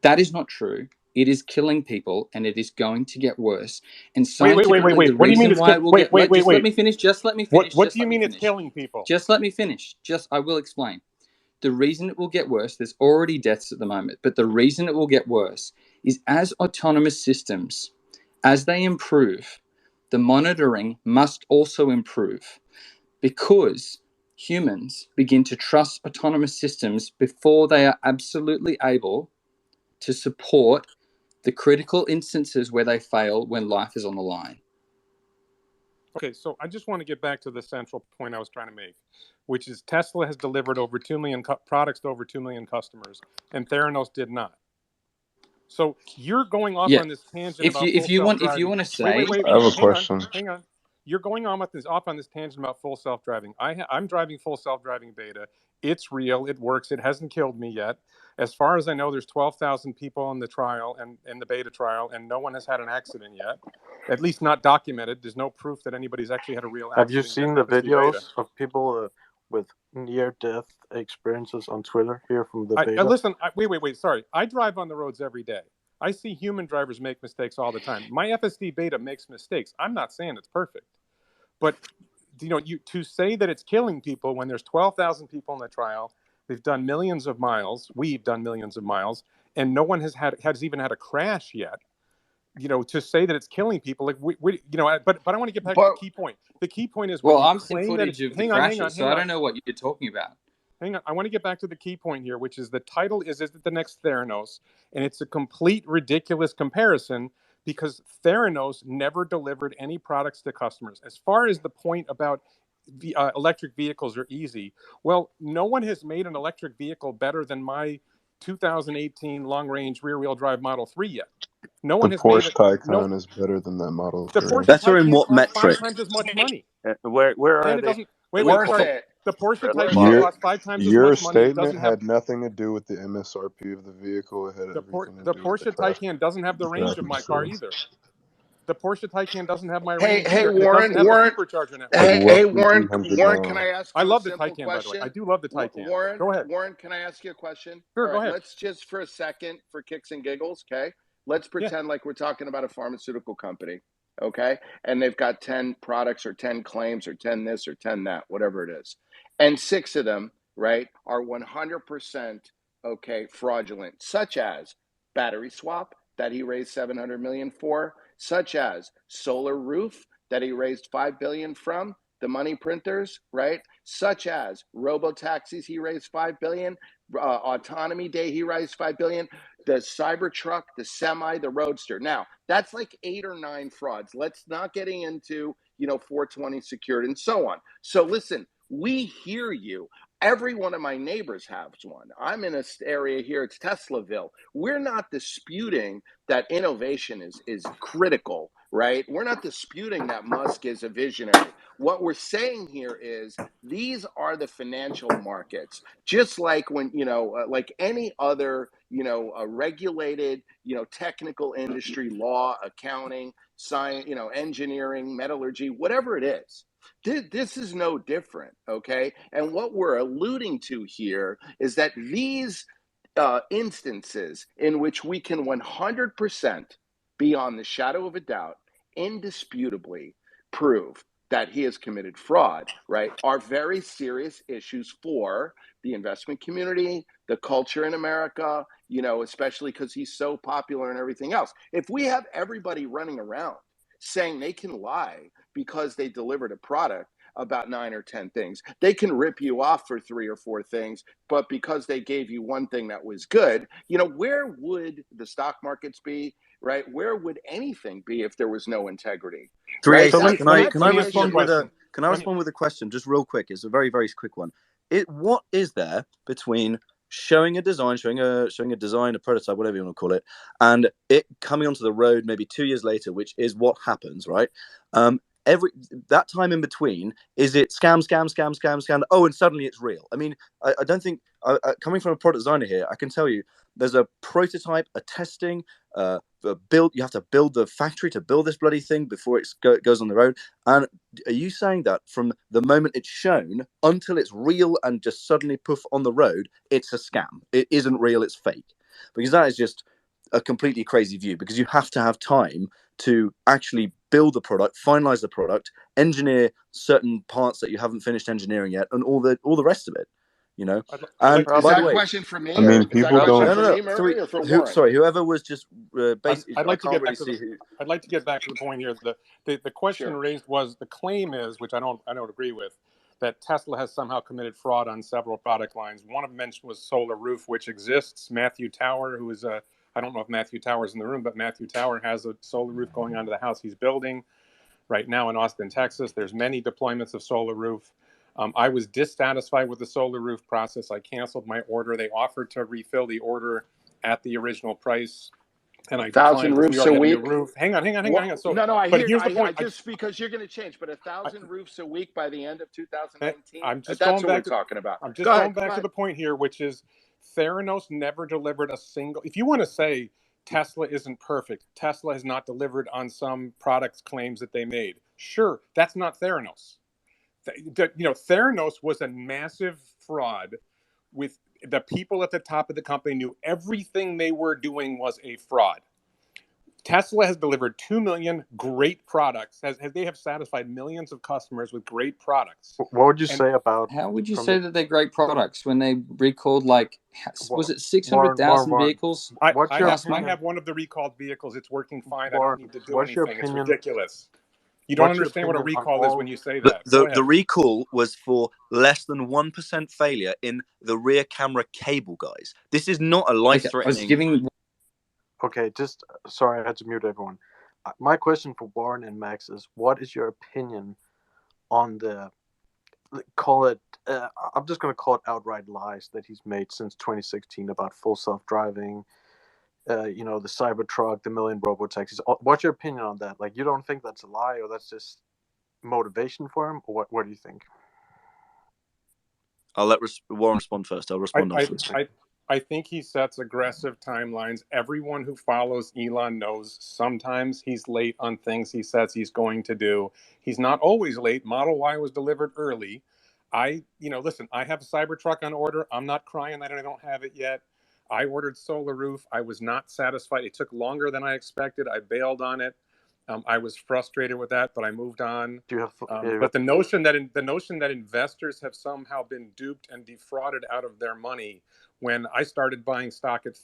S4: That is not true. It is killing people, and it is going to get worse. And scientifically,
S14: wait.
S4: the
S14: What do you mean
S4: reason why it will get... Just let me finish.
S14: What do you mean it's killing people?
S4: Just let me finish. I will explain. The reason it will get worse, there's already deaths at the moment, but the reason it will get worse is as autonomous systems, as they improve, the monitoring must also improve, because humans begin to trust autonomous systems before they are absolutely able to support the critical instances where they fail when life is on the line.
S14: Okay, so I just want to get back to the central point I was trying to make, which is Tesla has delivered over 2 million products to over 2 million customers, and Theranos did not. So you're going off on this tangent about full self-driving.
S4: If you want to say,
S14: wait,
S8: I have a question.
S14: Hang on. You're going off on this tangent about full self-driving. I'm driving full self-driving beta. It's real. It works. It hasn't killed me yet. As far as I know, there's 12,000 people in the trial and in the beta trial, and no one has had an accident yet. At least not documented. There's no proof that anybody's actually had a real accident.
S10: Have you seen the videos of people with near-death experiences on Twitter here from the beta?
S14: Listen, wait. Sorry. I drive on the roads every day. I see human drivers make mistakes all the time. My FSD beta makes mistakes. I'm not saying it's perfect. But to say that it's killing people when there's 12,000 people in the trial, they've done millions of miles, we've done millions of miles, and no one has even had a crash yet. To say that it's killing people, like but I want to get back to the key point. The key point is,
S4: I'm seeing footage of the crashes, so I don't know what you're talking about.
S14: Hang on, I want to get back to the key point here, which is the title is it the next Theranos? And it's a complete ridiculous comparison because Theranos never delivered any products to customers. As far as the point about the electric vehicles are easy, well, no one has made an electric vehicle better than my 2018 long-range rear-wheel drive Model 3 yet. No one has made it.
S8: Porsche Taycan is better than that Model 3.
S14: The Porsche
S12: Better
S14: Taycan
S12: in what
S14: costs
S12: metric?
S14: 5 times as much money.
S3: Where are
S14: And it
S3: they?
S14: doesn't. Sorry. The Porsche Taycan costs 5 times as
S8: Your
S14: much money. It
S8: statement
S14: doesn't have.
S8: had nothing to do with the MSRP of the vehicle. It had everything to do
S14: Porsche
S8: with the
S14: Taycan doesn't have the range of my car either. The Porsche Taycan doesn't have my range
S1: Hey,
S14: either.
S1: Warren,
S14: it doesn't have a supercharger network.
S1: Hey, Warren, can I ask you
S14: I love
S1: a
S14: the
S1: simple
S14: Taycan,
S1: question?
S14: by the way. I do love the Taycan. Go ahead.
S1: Warren, can I ask you a question?
S14: Sure, go ahead.
S1: Let's just for a second, for kicks and giggles, okay? Let's pretend like we're talking about a pharmaceutical company, okay? And they've got 10 products or 10 claims or 10 this or 10 that, whatever it is. And 6 of them, right, are 100%, okay, fraudulent, such as battery swap that he raised $700 million for, such as solar roof that he raised $5 billion from, the money printers, right? Such as robo taxis, he raised $5 billion. autonomy day, he raised 5 billion. The Cybertruck, the Semi, the Roadster. Now, that's like 8 or 9 frauds. Let's not getting into, 420 secured and so on. So listen, we hear you. Every one of my neighbors has one. I'm in an area here, it's Teslaville. We're not disputing that innovation is critical, right? We're not disputing that Musk is a visionary. What we're saying here is these are the financial markets, just like when, like any other, regulated, technical industry, law, accounting, science, engineering, metallurgy, whatever it is. This is no different, okay? And what we're alluding to here is that these instances in which we can 100% beyond the shadow of a doubt, indisputably prove that he has committed fraud, right, are very serious issues for the investment community, the culture in America, especially because he's so popular and everything else. If we have everybody running around saying they can lie because they delivered a product about 9 or 10 things, they can rip you off for 3 or 4 things, but because they gave you one thing that was good, where would the stock markets be, right? Where would anything be if there was no integrity? Right?
S12: Can I
S1: That's the
S12: respond with
S1: issue.
S12: a question just real quick? It's a very, very quick one. What is there between showing a design, showing a design, a prototype, whatever you want to call it, and it coming onto the road maybe 2 years later, which is what happens, right? That time in between, is it scam? Oh, and suddenly it's real. I mean, I don't think, coming from a product designer here, I can tell you there's a prototype, a testing, build. You have to build the factory to build this bloody thing before it goes on the road. And are you saying that from the moment it's shown until it's real and just suddenly poof on the road, it's a scam? It isn't real, it's fake? Because that is just a completely crazy view, because you have to have time to actually build the product, finalize the product, engineer certain parts that you haven't finished engineering yet, and all the rest of it.
S1: Is that a question for me?
S8: I mean,
S1: Is that a question for me, Murray, or for Warren?
S12: Sorry, whoever was just basically.
S14: I'd like to get back to the point here. The question raised was, the claim is, which I don't agree with, that Tesla has somehow committed fraud on several product lines. One of them mentioned was Solar Roof, which exists. Matthew Tower, who is I don't know if Matthew Tower is in the room, but Matthew Tower has a solar roof going onto the house he's building right now in Austin, Texas. There's many deployments of Solar Roof. I was dissatisfied with the Solar Roof process. I canceled my order. They offered to refill the order at the original price, and I declined.
S1: 1,000 roofs a week.
S14: Hang on. So,
S1: no, I
S14: but
S1: hear.
S14: here's the point.
S1: Just because you're going to change, but 1,000 roofs a week by the end of 2019.
S14: That's
S1: what we're talking about.
S14: I'm just going back to the point here, which is Theranos never delivered a single. If you want to say Tesla isn't perfect, Tesla has not delivered on some products claims that they made. Sure, that's not Theranos. Theranos was a massive fraud. With the people at the top of the company knew everything they were doing was a fraud. Tesla has delivered 2 million great products. They have satisfied millions of customers with great products.
S10: What would you say about?
S4: How would you say that they're great products when they recalled was it 600,000 vehicles?
S14: I have one of the recalled vehicles. It's working fine. I don't need to do anything. It's ridiculous. You don't understand what a recall is when you say that.
S12: The recall was for less than 1% failure in the rear camera cable, guys. This is not a life-threatening.
S10: Okay, sorry, I had to mute everyone. My question for Warren and Max is, what is your opinion on I'm just going to call it outright lies that he's made since 2016 about full self-driving, the Cybertruck, the million robo-taxis. What's your opinion on that? Like, you don't think that's a lie, or that's just motivation for him, or what do you think?
S12: I'll let Warren respond first. I'll respond afterwards.
S14: I think he sets aggressive timelines. Everyone who follows Elon knows sometimes he's late on things he says he's going to do. He's not always late. Model Y was delivered early. Listen, I have a Cybertruck on order. I'm not crying that I don't have it yet. I ordered Solar Roof. I was not satisfied. It took longer than I expected. I bailed on it. I was frustrated with that, but I moved on. But the notion that investors have somehow been duped and defrauded out of their money, when I started buying stock at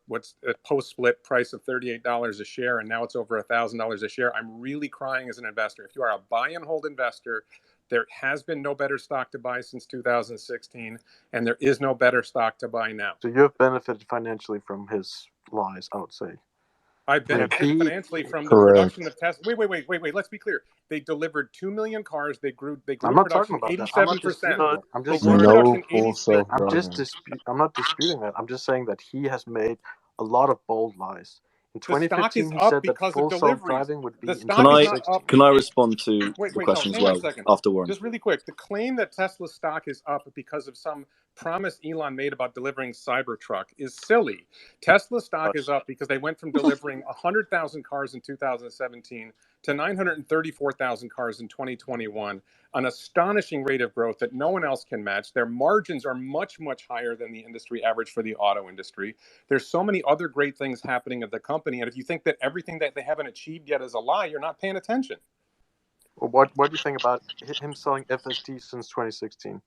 S14: what's a post-split price of $38 a share, and now it's over $1,000 a share, I'm really crying as an investor. If you are a buy and hold investor, There has been no better stock to buy since 2016, and there is no better stock to buy now.
S10: So you have benefited financially from his lies, I would say.
S14: I
S10: I mean,
S14: benefited financially from the
S8: Correct.
S14: production of Tesla. Wait. Let's be clear. They delivered 2 million cars. They grew
S10: I'm not
S14: production
S10: talking about that. I'm not
S14: 87%.
S10: disputing that. I'm
S14: They
S10: just
S14: grew
S10: saying.
S8: No
S14: production
S8: full
S14: 80.
S8: self-driving.
S10: I'm not disputing that. I'm just saying that he has made a lot of bold lies. In
S14: The stock is
S10: 2015, he
S14: up
S10: said that
S14: because of
S10: full
S14: deliveries.
S10: self-driving would be
S14: The
S10: in
S14: stock is not
S10: 2016.
S14: up.
S12: Can I respond to
S14: Wait,
S12: the
S14: no,
S12: question as
S14: hang on a
S12: well
S14: second.
S12: after Warren?
S14: Just really quick. The claim that Tesla stock is up because of some promise Elon made about delivering Cybertruck is silly. Tesla stock is up because they went from delivering 100,000 cars in 2017 to 934,000 cars in 2021, an astonishing rate of growth that no one else can match. Their margins are much, much higher than the industry average for the auto industry. There's so many other great things happening at the company. And if you think that everything that they haven't achieved yet is a lie, you're not paying attention.
S10: Well, what do you think about him selling FSD since 2016?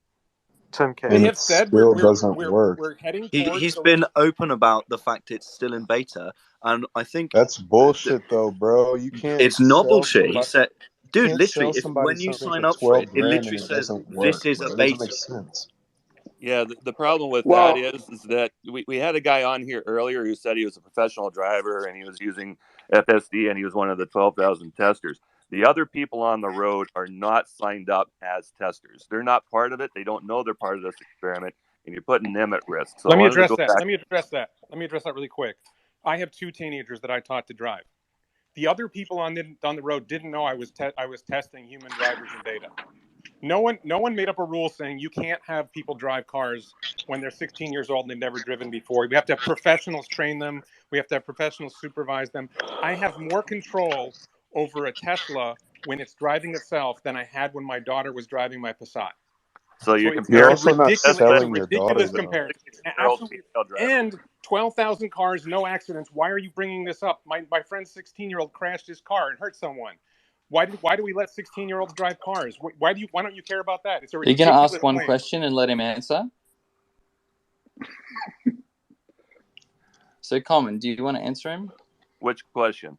S10: 10K.
S14: They
S8: And
S14: have
S8: it
S14: said
S8: still doesn't work.
S14: we're heading towards
S12: He's been open about the fact it's still in beta, and I think
S8: That's bullshit, though, bro. You can't
S12: it's not
S8: sell
S12: bullshit. He
S8: somebody.
S12: said, dude,
S8: Can't
S12: literally,
S8: sell
S12: if
S8: somebody
S12: when you
S8: something
S12: sign
S8: for
S12: up for it,
S8: 12
S12: it
S8: grand and
S12: literally
S8: it
S12: says
S8: doesn't work,
S12: this is a
S8: bro. It doesn't make
S12: beta.
S8: sense.
S3: Yeah, the problem with that
S1: Well,
S3: is that we had a guy on here earlier who said he was a professional driver and he was using FSD and he was one of the 12,000 testers. The other people on the road are not signed up as testers. They're not part of it. They don't know they're part of this experiment, and you're putting them at risk. So I
S14: Let me
S3: wanted to
S14: address
S3: go
S14: that.
S3: back.
S14: Let me address that really quick. I have 2 teenagers that I taught to drive. The other people on the road didn't know I was testing human drivers in beta. No one made up a rule saying you can't have people drive cars when they're 16 years old and they've never driven before. We have to have professionals train them. We have to have professionals supervise them. I have more control over a Tesla when it's driving itself than I had when my daughter was driving my Passat.
S3: So
S14: So
S3: you're
S14: it's
S8: You're
S3: comparing
S14: a
S8: also not
S3: Tesla
S14: ridiculous. It's a
S8: selling your daughter,
S14: ridiculous
S8: though.
S14: comparison. It's
S3: 16-year-old
S14: absolutely
S3: female driver.
S14: and 12,000 cars, no accidents. Why are you bringing this up? My friend's 16-year-old crashed his car and hurt someone. Why do we let 16-year-olds drive cars? Why don't you care about that? It's a
S4: Are you going to
S14: ridiculous
S4: ask one
S14: claim.
S4: question and let him answer? So, Common, do you want to answer him?
S3: Which question?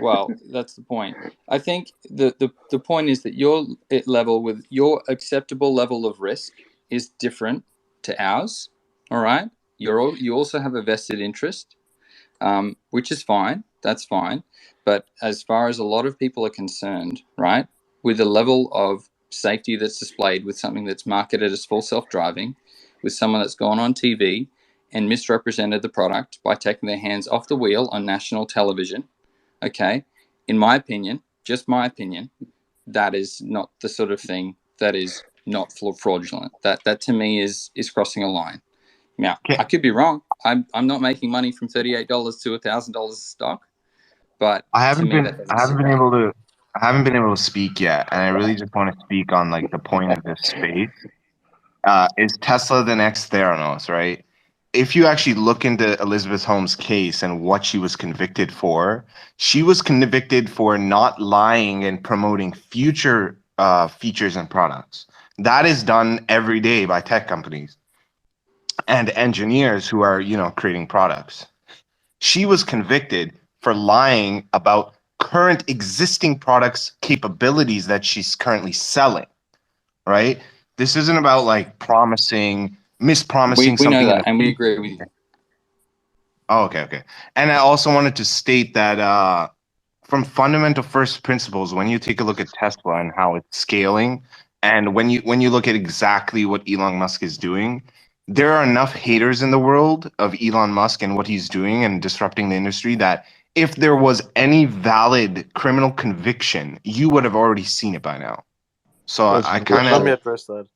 S4: Well, that's the point. I think the point is that your level with your acceptable level of risk is different to ours. All right, you also have a vested interest, which is fine. That's fine. But as far as a lot of people are concerned, right, with the level of safety that's displayed with something that's marketed as full self-driving, with someone that's gone on TV and misrepresented the product by taking their hands off the wheel on national television. Okay, in my opinion, just my opinion, that is not the sort of thing that is not fraudulent. That to me is crossing a line. Now, I could be wrong. I'm not making money from $38 to $1,000 a stock, but
S9: I
S4: to
S9: haven't
S4: me
S9: been
S4: that
S9: I
S4: doesn't
S9: haven't
S4: sit
S9: been
S4: right.
S9: able to I haven't been able to speak yet, and I really just want to speak on like the point of this space. Is Tesla the next Theranos, right? If you actually look into Elizabeth Holmes' case and what she was convicted for, she was convicted for not lying and promoting future features and products. That is done every day by tech companies and engineers who are, creating products. She was convicted for lying about current existing products capabilities that she's currently selling, right? This isn't about like mispromising
S4: We know
S9: something in
S4: that,
S9: the
S4: and we agree with you.
S9: future. Oh, okay. And I also wanted to state that from fundamental first principles, when you take a look at Tesla and how it's scaling, and when you look at exactly what Elon Musk is doing, there are enough haters in the world of Elon Musk and what he's doing and disrupting the industry that if there was any valid criminal conviction, you would have already seen it by now. So
S8: That's
S9: I kind
S10: Let me
S9: of
S10: address that.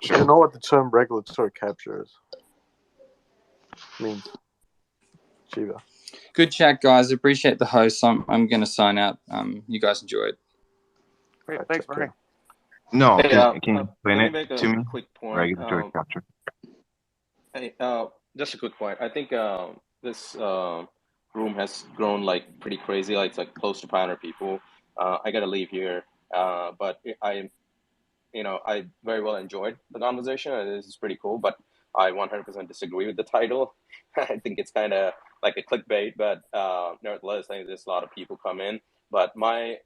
S10: Do you know what the term regulatory capture means, Shiva?
S4: Good chat, guys. Appreciate the host. I'm going to sign out. You guys enjoy it.
S14: Great,
S10: Right,
S14: thanks,
S10: take
S14: Bernie.
S10: care.
S9: no.
S2: Hey,
S9: Can you explain
S2: let me
S9: it
S2: make
S9: to
S2: a
S9: me?
S2: quick point.
S9: Regulatory capture.
S2: Hey, just a quick point. I think this room has grown like pretty crazy. Like it's like close to 500 people. I gotta leave here, but I very well enjoyed the conversation. This is pretty cool, but I 100% disagree with the title. I think it's kind of like a clickbait, but nevertheless, I think there's a lot of people come in. But my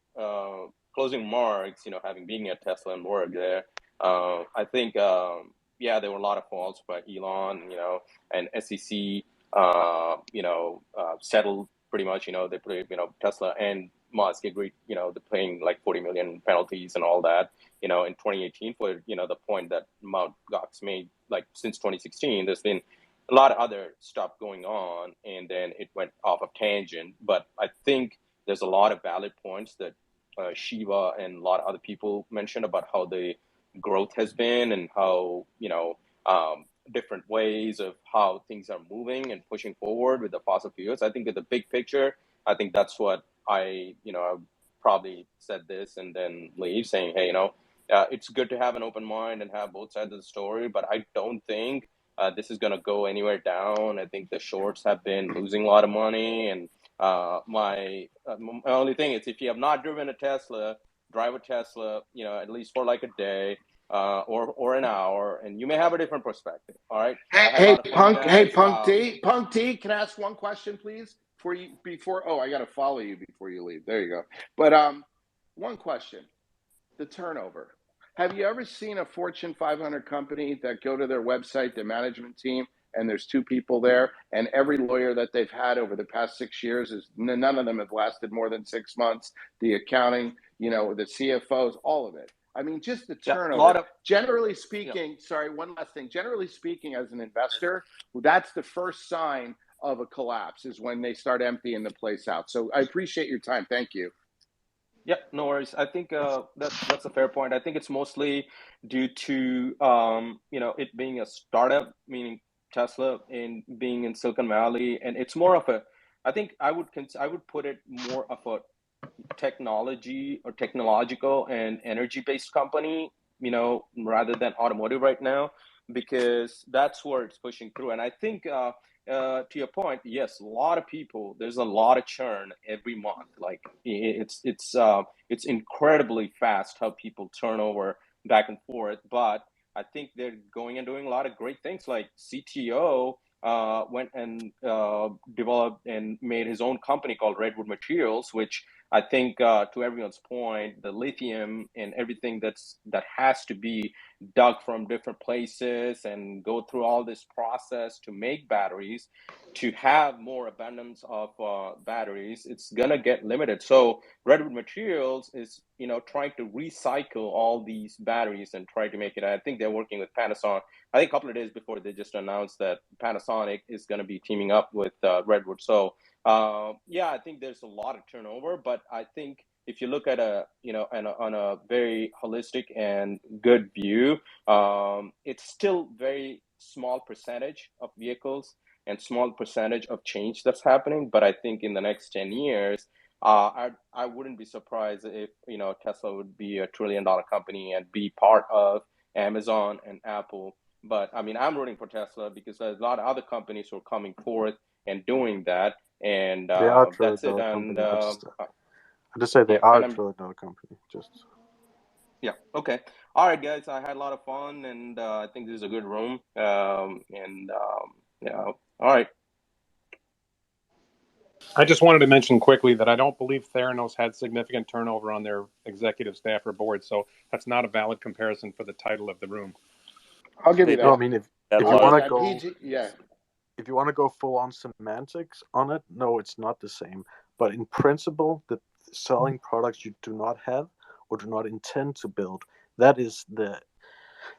S2: closing remarks, having being at Tesla and work there, I think, there were a lot of faults by Elon, and SEC, settled pretty much, they put, Tesla and Musk agreed, they're paying like 40 million penalties and all that, in 2018 for, the point that Mt. Gox made, like since 2016, there's been a lot of other stuff going on, and then it went off of tangent. But I think there's a lot of valid points that Shiva and a lot of other people mentioned about how the growth has been and how, different ways of how things are moving and pushing forward with the fossil fuels. I think at the big picture, I think that's what I probably said this and then leave saying, hey, it's good to have an open mind and have both sides of the story, but I don't think this is going to go anywhere down. I think the shorts have been losing a lot of money. And my only thing is, if you have not driven a Tesla, drive a Tesla, at least for like a day or an hour, and you may have a different perspective. All right.
S1: Hey, Punk D, can I ask one question, please? I got to follow you before you leave. There you go. But one question, the turnover. Have you ever seen a Fortune 500 company that go to their website, their management team, and there's 2 people there, and every lawyer that they've had over the past 6 years, none of them have lasted more than 6 months, the accounting, the CFOs, all of it. I mean, just the turnover. Generally speaking, sorry, one last thing. Generally speaking, as an investor, that's the first sign of a collapse is when they start emptying the place out. So I appreciate your time. Thank you.
S2: Yeah, no worries. I think that's a fair point. I think it's mostly due to it being a startup, meaning Tesla, and being in Silicon Valley, and it's more of a. I think I would put it more of a technology or technological and energy based company, rather than automotive right now, because that's where it's pushing through. And I think to your point, yes, a lot of people, there's a lot of churn every month. Like it's incredibly fast how people turn over back and forth. But I think they're going and doing a lot of great things. Like CTO went and developed and made his own company called Redwood Materials, which I think to everyone's point, the lithium and everything that has to be dug from different places and go through all this process to make batteries, to have more abundance of batteries, it's gonna get limited. So Redwood Materials is trying to recycle all these batteries and try to make it. I think they're working with Panasonic. I think a couple of days before they just announced that Panasonic is going to be teaming up with Redwood. So I think there's a lot of turnover, but I think if you look at on a very holistic and good view, it's still very small percentage of vehicles and small percentage of change that's happening. But I think in the next 10 years, I wouldn't be surprised if Tesla would be $1 trillion company and be part of Amazon and Apple. But I mean, I'm rooting for Tesla because there's a lot of other companies who are coming forth and doing that. And that's it. And
S10: I just say they are $1 trillion company. Just
S2: okay. All right, guys. I had a lot of fun, and I think this is a good room. All right.
S14: I just wanted to mention quickly that I don't believe Theranos had significant turnover on their executive staff or board, so that's not a valid comparison for the title of the room.
S1: I'll give you that.
S10: No, I mean, if you want to go, if you want to go full on semantics on it, no, it's not the same. But in principle, the selling products you do not have or do not intend to build, that is the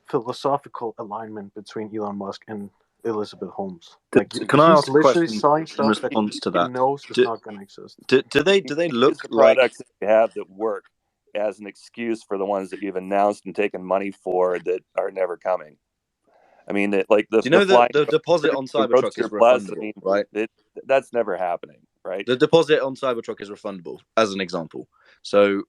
S10: philosophical alignment between Elon Musk and Elizabeth Holmes.
S12: Can I ask a question in response to that?
S10: He knows it's not going to exist.
S12: Do they look
S3: the
S12: like
S3: products that you have that work as an excuse for the ones that you've announced and taken money for that are never coming? I mean, the
S12: deposit on Cybertruck is refundable, right?
S3: That's never happening, right?
S12: The deposit on Cybertruck is refundable, as an example. So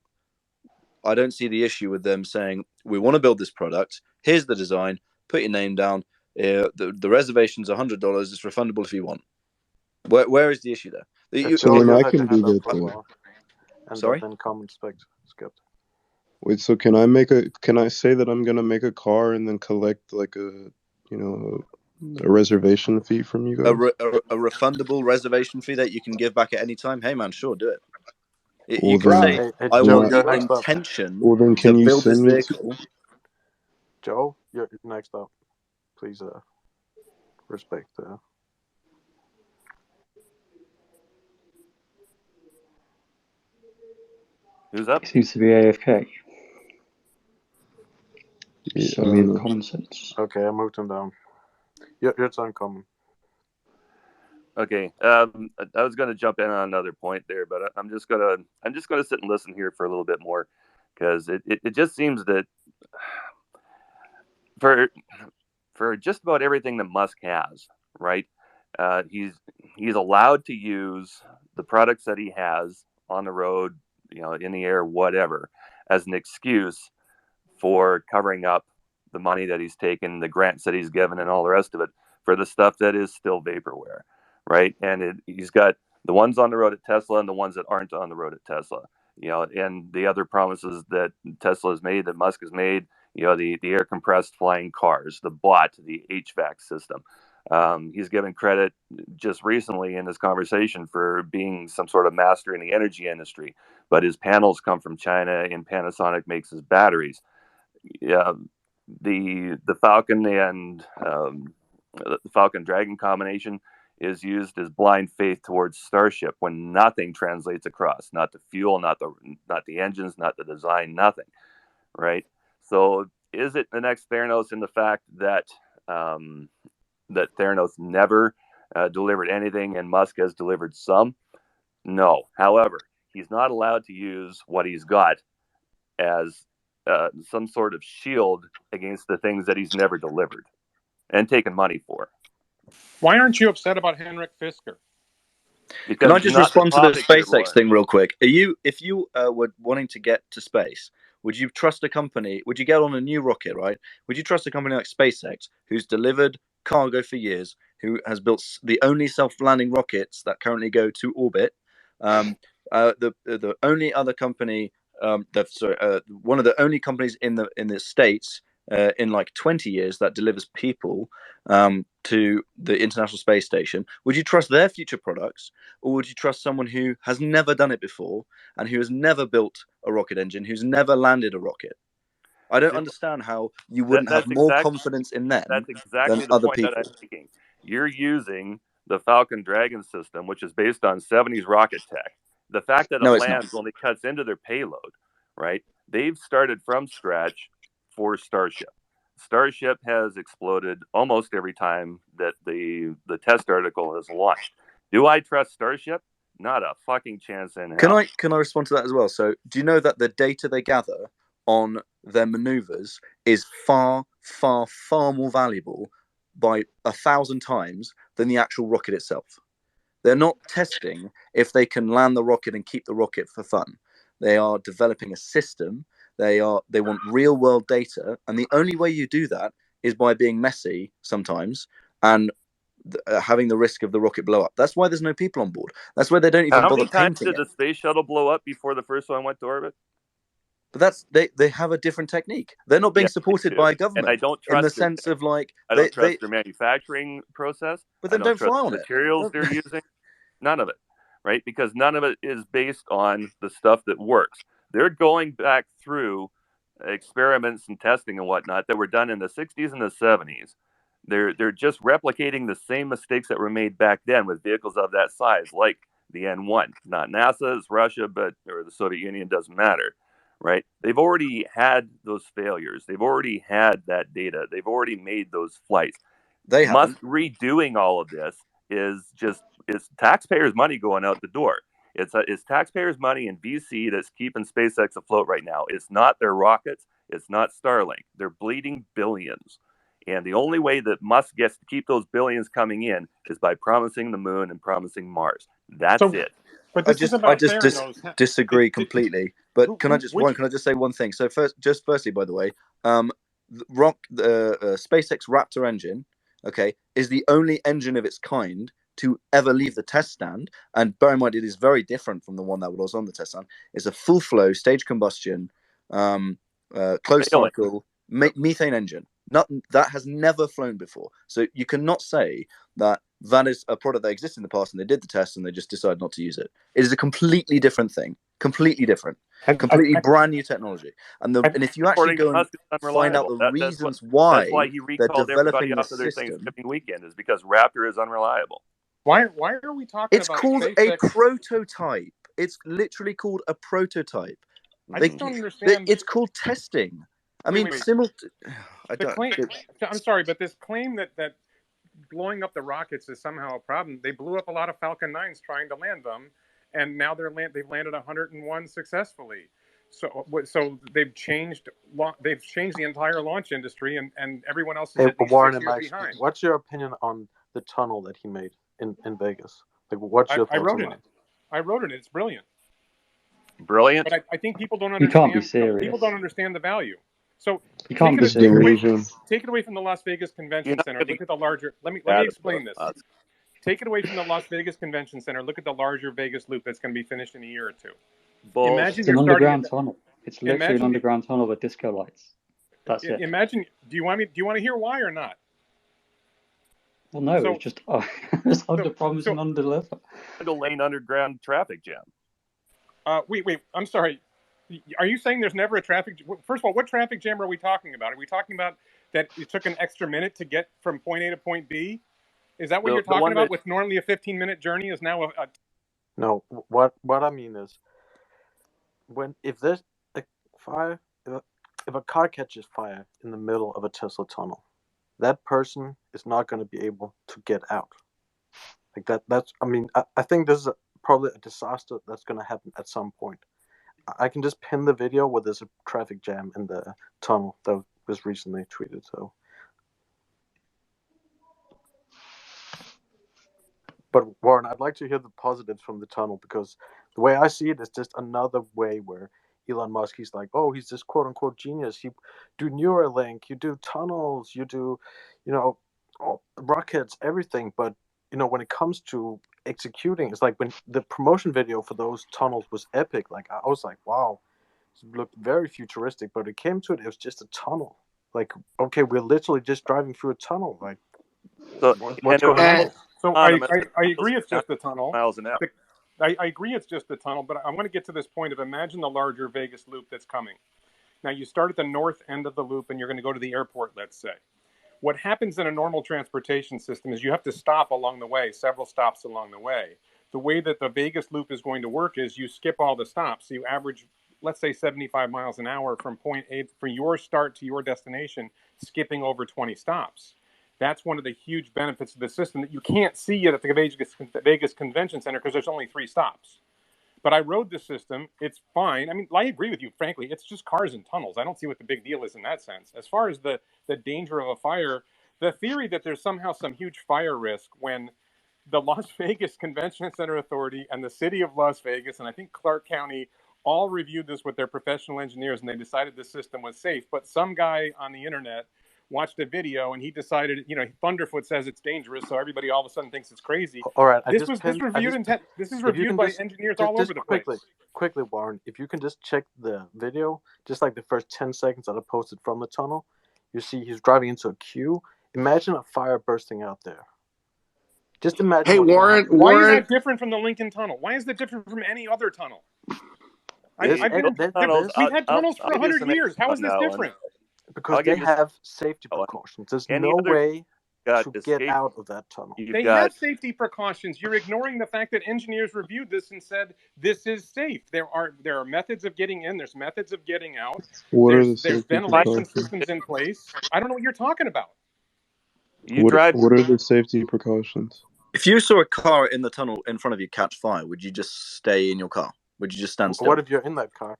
S12: I don't see the issue with them saying, we want to build this product. Here's the design. Put your name down. The reservation's $100. It's refundable if you want. Where is the issue there?
S8: I can do that though.
S12: Sorry?
S10: Then comment skeptic.
S8: Wait, so can I say that I'm gonna make a car and then collect like a reservation fee from you guys?
S12: A refundable reservation fee that you can give back at any time? Hey man, sure, do it. You
S8: Well
S12: can
S8: then,
S12: say,
S10: Hey, hey,
S12: I
S10: Joe,
S12: want
S8: can
S12: the
S10: you're next up.
S12: intention to
S8: can you
S12: build this
S8: send me to?
S12: vehicle.
S10: Joe, you're next up. Please respect.
S3: Who's up?
S6: He seems to be AFK.
S8: Yeah, I
S6: So
S8: mean,
S6: common sense.
S10: Okay, I moved him down. Your turn coming.
S3: Okay, I was going to jump in on another point there, but I'm just gonna sit and listen here for a little bit more, because it just seems that for just about everything that Musk has, right? He's allowed to use the products that he has on the road, in the air, whatever, as an excuse for covering up the money that he's taken, the grants that he's given, and all the rest of it for the stuff that is still vaporware, right? And he's got the ones on the road at Tesla and the ones that aren't on the road at Tesla, and the other promises that Tesla has made, that Musk has made, the air compressed flying cars, the bot, the HVAC system. He's given credit just recently in this conversation for being some sort of master in the energy industry, but his panels come from China and Panasonic makes his batteries. Yeah, the Falcon and the Falcon Dragon combination is used as blind faith towards Starship when nothing translates across, not the fuel, not the engines, not the design, nothing, right? So is it the next Theranos in the fact that that Theranos never delivered anything and Musk has delivered some? No. However, he's not allowed to use what he's got as some sort of shield against the things that he's never delivered and taken money for.
S14: Why aren't you upset about Henrik Fisker?
S3: Because
S12: Can I
S3: it's
S12: just
S3: not the
S12: respond to the
S3: topic here,
S12: SpaceX
S3: Lawrence.
S12: thing real quick? If you were wanting to get to space, would you trust a company? Would you get on a new rocket, right? Would you trust a company like SpaceX, who's delivered cargo for years, who has built the only self-landing rockets that currently go to orbit? The only other company, one of the only companies in the States in like 20 years that delivers people to the International Space Station. Would you trust their future products, or would you trust someone who has never done it before and who has never built a rocket engine, who's never landed a rocket? I don't understand how you wouldn't have more confidence in them
S3: That's exactly
S12: than
S3: the
S12: other
S3: point that I'm
S12: people.
S3: making. You're using the Falcon Dragon system, which is based on 70s rocket tech. The fact that it
S12: No, it's not.
S3: lands only cuts into their payload, right? They've started from scratch for Starship. Starship has exploded almost every time that the test article has launched. Do I trust Starship? Not a fucking chance in hell.
S12: Can I respond to that as well? So, do you know that the data they gather on their maneuvers is far, far, far more valuable by 1,000 times than the actual rocket itself? They're not testing if they can land the rocket and keep the rocket for fun. They are developing a system. They want real world data, and the only way you do that is by being messy sometimes and having the risk of the rocket blow up. That's why there's no people on board. That's why they don't even
S3: How
S12: bother
S3: many times
S12: painting
S3: did
S12: it.
S3: the space shuttle blow up before the first one went to orbit?
S12: But they have a different technique. They're not being supported by a government,
S3: and I don't
S12: in the
S3: trust
S12: sense of like
S3: I don't trust their manufacturing process.
S12: But
S3: I
S12: then
S3: don't
S12: don't
S3: trust
S12: fly on
S3: the
S12: it.
S3: materials they're using. None of it, right? Because none of it is based on the stuff that works. They're going back through experiments and testing and whatnot that were done in the 60s and the 70s. They're just replicating the same mistakes that were made back then with vehicles of that size, like the N1. Not NASA, it's Russia, or the Soviet Union, doesn't matter, right? They've already had those failures. They've already had that data. They've already made those flights.
S12: They
S3: Musk
S12: haven't.
S3: redoing all of this is taxpayers' money going out the door. It's taxpayers' money and VC that's keeping SpaceX afloat right now. It's not their rockets. It's not Starlink. They're bleeding billions. And the only way that Musk gets to keep those billions coming in is by promising the moon and promising Mars. That's it.
S14: But this is about Theranos.
S12: Disagree completely. But can I just say one thing? So firstly, by the way, the SpaceX Raptor engine, okay, is the only engine of its kind to ever leave the test stand. And bear in mind, it is very different from the one that was on the test stand. It's a full flow stage combustion, closed cycle methane engine. That has never flown before. So you cannot say that is a product that existed in the past and they did the test and they just decided not to use it. It is a completely different thing. Completely different. Completely brand new technology. And if you actually go and find out the reasons why
S3: he
S12: they're
S3: recalled everybody
S12: developing
S3: off
S12: this
S3: of their
S12: system,
S3: Thanksgiving weekend is because Raptor is unreliable.
S14: Why are we talking
S12: it's
S14: about
S12: called
S14: SpaceX?
S12: a prototype. It's literally called a prototype.
S14: I just don't understand.
S12: It's called testing. I mean,
S14: I'm sorry, but this claim that blowing up the rockets is somehow a problem. They blew up a lot of Falcon 9s trying to land them, and now they've landed 101 successfully. So they've changed the entire launch industry, and everyone else is at least
S10: Warren
S14: 6 years behind.
S10: What's your opinion on the tunnel that he made in Vegas? Like, what's your thoughts on that?
S14: I wrote it. It's brilliant.
S3: Brilliant.
S14: But I think people don't
S6: You can't
S14: understand.
S6: be serious.
S14: People don't understand the value. So
S6: You can't be
S14: take
S6: serious.
S14: it away from the Las Vegas Convention Center. Look at the larger. Let me explain this. Take it away from the Las Vegas Convention Center. Look at the larger Vegas loop that's going to be finished in a year or two. Imagine
S6: it's an underground tunnel. It's literally an underground tunnel with disco lights. That's it.
S14: Imagine. Do you want to hear why or not?
S6: Well, no. It's just it's under promise and under deliver.
S3: Single lane underground traffic jam.
S14: Wait. I'm sorry. Are you saying there's never a traffic? First of all, what traffic jam are we talking about? Are we talking about that it took an extra minute to get from point A to point B? Is that what you're talking about? With normally a 15-minute journey is now a...
S10: No. What I mean is, if there's a fire, if a car catches fire in the middle of a Tesla tunnel, that person is not going to be able to get out. Like that. I mean, I think this is probably a disaster that's going to happen at some point. I can just pin the video where there's a traffic jam in the tunnel that was recently tweeted. So, but Warren, I'd like to hear the positives from the tunnel, because the way I see it is just another way where Elon Musk, he's like, oh, he's this quote unquote genius. You do Neuralink, you do tunnels, you do, rockets, everything. But when it comes to executing, it's like when the promotion video for those tunnels was epic. Like, I was like, wow, it looked very futuristic, but it came to it was just a tunnel. Like, okay, we're literally just driving through a tunnel. Like, what's going on?
S14: So I agree it's just a tunnel.
S3: Miles an hour.
S14: I agree it's just a tunnel, but I want to get to this point of imagine the larger Vegas loop that's coming. Now, you start at the north end of the loop and you're going to go to the airport, let's say. What happens in a normal transportation system is you have to stop along the way, several stops along the way. The way that the Vegas loop is going to work is you skip all the stops. So you average, let's say, 75 miles an hour from point A, from your start to your destination, skipping over 20 stops. That's one of the huge benefits of the system that you can't see yet at the Vegas Convention Center because there's only 3 stops. But I rode the system. It's fine. I mean, I agree with you, frankly. It's just cars and tunnels. I don't see what the big deal is in that sense. As far as the danger of a fire, the theory that there's somehow some huge fire risk when the Las Vegas Convention Center Authority and the city of Las Vegas, and I think Clark County, all reviewed this with their professional engineers, and they decided the system was safe. But some guy on the internet watched a video and he decided, Thunderfoot says it's dangerous, so everybody all of a sudden thinks it's crazy.
S10: All right,
S14: this is reviewed by engineers all over the place.
S10: Quickly, Warren, if you can just check the video, just like the first 10 seconds that I posted from the tunnel, you see he's driving into a queue. Imagine a fire bursting out there. Just imagine.
S1: Hey, Warren,
S14: why is that different from the Lincoln Tunnel? Why is that different from any other tunnel? We've had tunnels for 100 years. How is this different?
S10: Because they have safety precautions. There's no way to get out of that tunnel.
S14: They have safety precautions. You're ignoring the fact that engineers reviewed this and said this is safe. There are methods of getting in. There's methods of getting out. There's ventilation systems in place. I don't know what you're talking about.
S8: What are the safety precautions?
S12: If you saw a car in the tunnel in front of you catch fire, would you just stay in your car? Would you just stand still?
S10: What if you're in that car?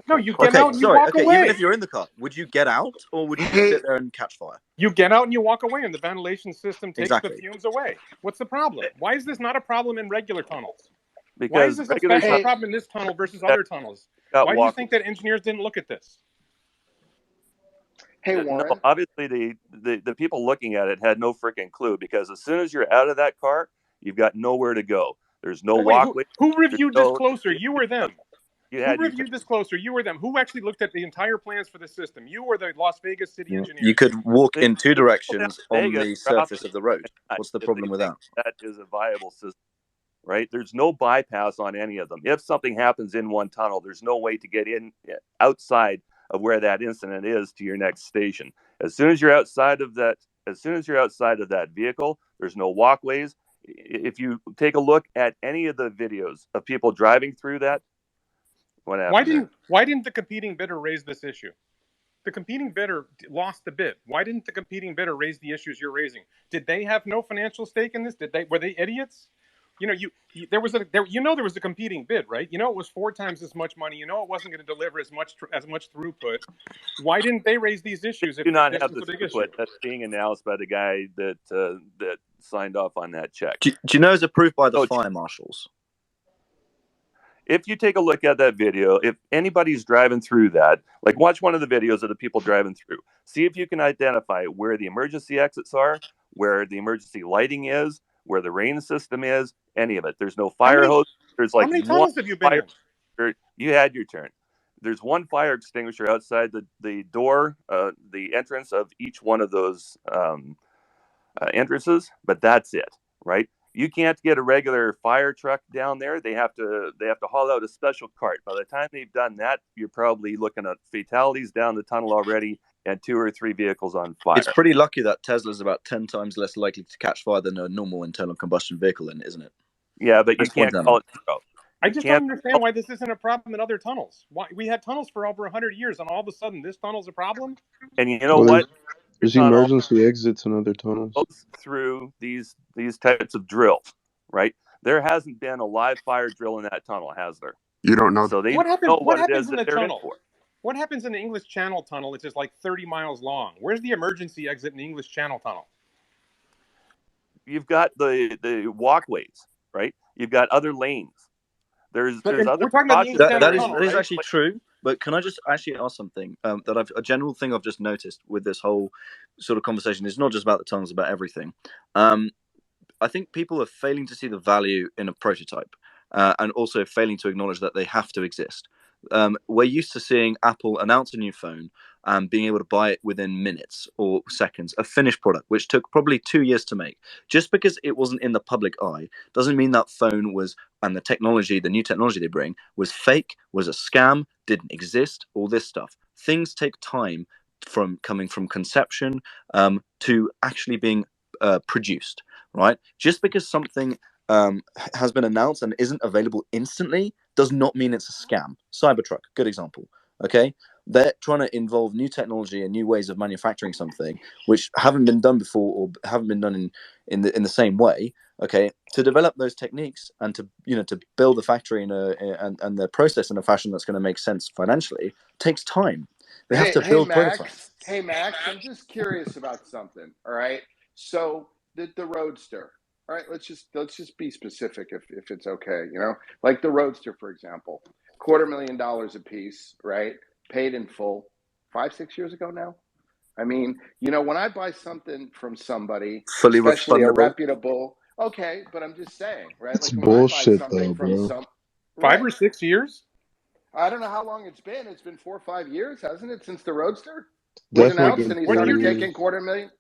S14: No, you get out and you walk away.
S12: Even if you're in the car, would you get out or would you sit there and catch fire?
S14: You get out and you walk away, and the ventilation system takes the fumes away. What's the problem? Why is this not a problem in regular tunnels? Why is this a special problem in this tunnel versus other tunnels? Why do you think that engineers didn't look at this?
S1: Hey, Warren.
S3: No, obviously, the people looking at it had no freaking clue, because as soon as you're out of that car, you've got nowhere to go. There's no walkway.
S14: Who reviewed this closer? You or them? Who reviewed this closer? You or them? Who actually looked at the entire plans for the system? You or the Las Vegas city engineers?
S12: You could walk in 2 directions on the surface of the road. What's the problem with that?
S3: That is a viable system. right? There's no bypass on any of them. If something happens in one tunnel, there's no way to get in outside of where that incident is to your next station. As soon as you're outside of that vehicle, there's no walkways. If you take a look at any of the videos of people driving through that, what happened?
S14: Why didn't the competing bidder raise this issue? The competing bidder lost the bid. Why didn't the competing bidder raise the issues you're raising? Did they have no financial stake in this? Were they idiots? There was a competing bid, right? It was 4 times as much money. It wasn't going to deliver as much throughput. Why didn't they raise these issues?
S3: They do not have the throughput that's being announced by the guy that signed off on that check.
S12: Do you know it's approved by the fire marshals?
S3: If you take a look at that video, if anybody's driving through that, like watch one of the videos of the people driving through. See if you can identify where the emergency exits are, where the emergency lighting is, where the rain system is, any of it. There's no fire hose. There's like
S14: how many tunnels have you been in?
S3: You had your turn. There's one fire extinguisher outside the door, the entrance of each one of those entrances, but that's it, right? You can't get a regular fire truck down there. They have to haul out a special cart. By the time they've done that, you're probably looking at fatalities down the tunnel already and 2 or 3 vehicles on fire.
S12: It's pretty lucky that Tesla's about 10 times less likely to catch fire than a normal internal combustion vehicle, isn't it?
S3: Yeah, but you can't call it zero.
S14: I just don't understand why this isn't a problem in other tunnels. Why we had tunnels for over 100 years, and all of a sudden this tunnel's a problem?
S3: And you know what?
S8: There's emergency exits in other tunnels.
S3: Goes through these types of drills, right? There hasn't been a live fire drill in that tunnel, has there?
S15: You don't know.
S3: So they
S14: what happens,
S3: know
S14: what
S3: what it
S14: happens
S3: is
S14: in
S3: that
S14: the
S3: they're
S14: tunnel?
S3: in for.
S14: What happens in the English Channel tunnel, which is like 30 miles long? Where's the emergency exit in the English Channel tunnel?
S3: You've got the walkways, right? You've got other lanes. There's other.
S14: We're talking about the English Channel tunnel,
S12: that is actually true. But can I just actually ask something a general thing I've just noticed with this whole sort of conversation? It's not just about the tunnels, about everything. I think people are failing to see the value in a prototype and also failing to acknowledge that they have to exist. We're used to seeing Apple announce a new phone and being able to buy it within minutes or seconds, a finished product, which took probably 2 years to make. Just because it wasn't in the public eye doesn't mean that phone was, and the technology, the new technology they bring, was fake, was a scam, didn't exist, all this stuff. Things take time from coming from conception to actually being produced, right? Just because something has been announced and isn't available instantly does not mean it's a scam. Cybertruck, good example. Okay, they're trying to involve new technology and new ways of manufacturing something which haven't been done before or haven't been done in the same way. Okay, to develop those techniques and to build the factory and the process in a fashion that's going to make sense financially takes time. They have to build prototypes.
S1: Hey Max, I'm just curious about something. All right, so the Roadster. All right, let's just be specific if it's okay. Like the Roadster, for example, $250,000 a piece, right? Paid in full, 5-6 years ago now. I mean, when I buy something from somebody,
S12: fully
S1: especially
S12: refundable.
S1: a reputable, okay, but I'm just saying, right?
S8: It's
S1: like
S8: bullshit,
S1: when I buy something
S8: though,
S1: from
S8: bro.
S14: 5 or 6 years?
S1: I don't know how long it's been. It's been 4 or 5 years, hasn't it, since the Roadster was
S8: Definitely
S1: announced
S8: been
S1: and he
S8: 4
S1: started
S8: years.
S1: taking $250,000?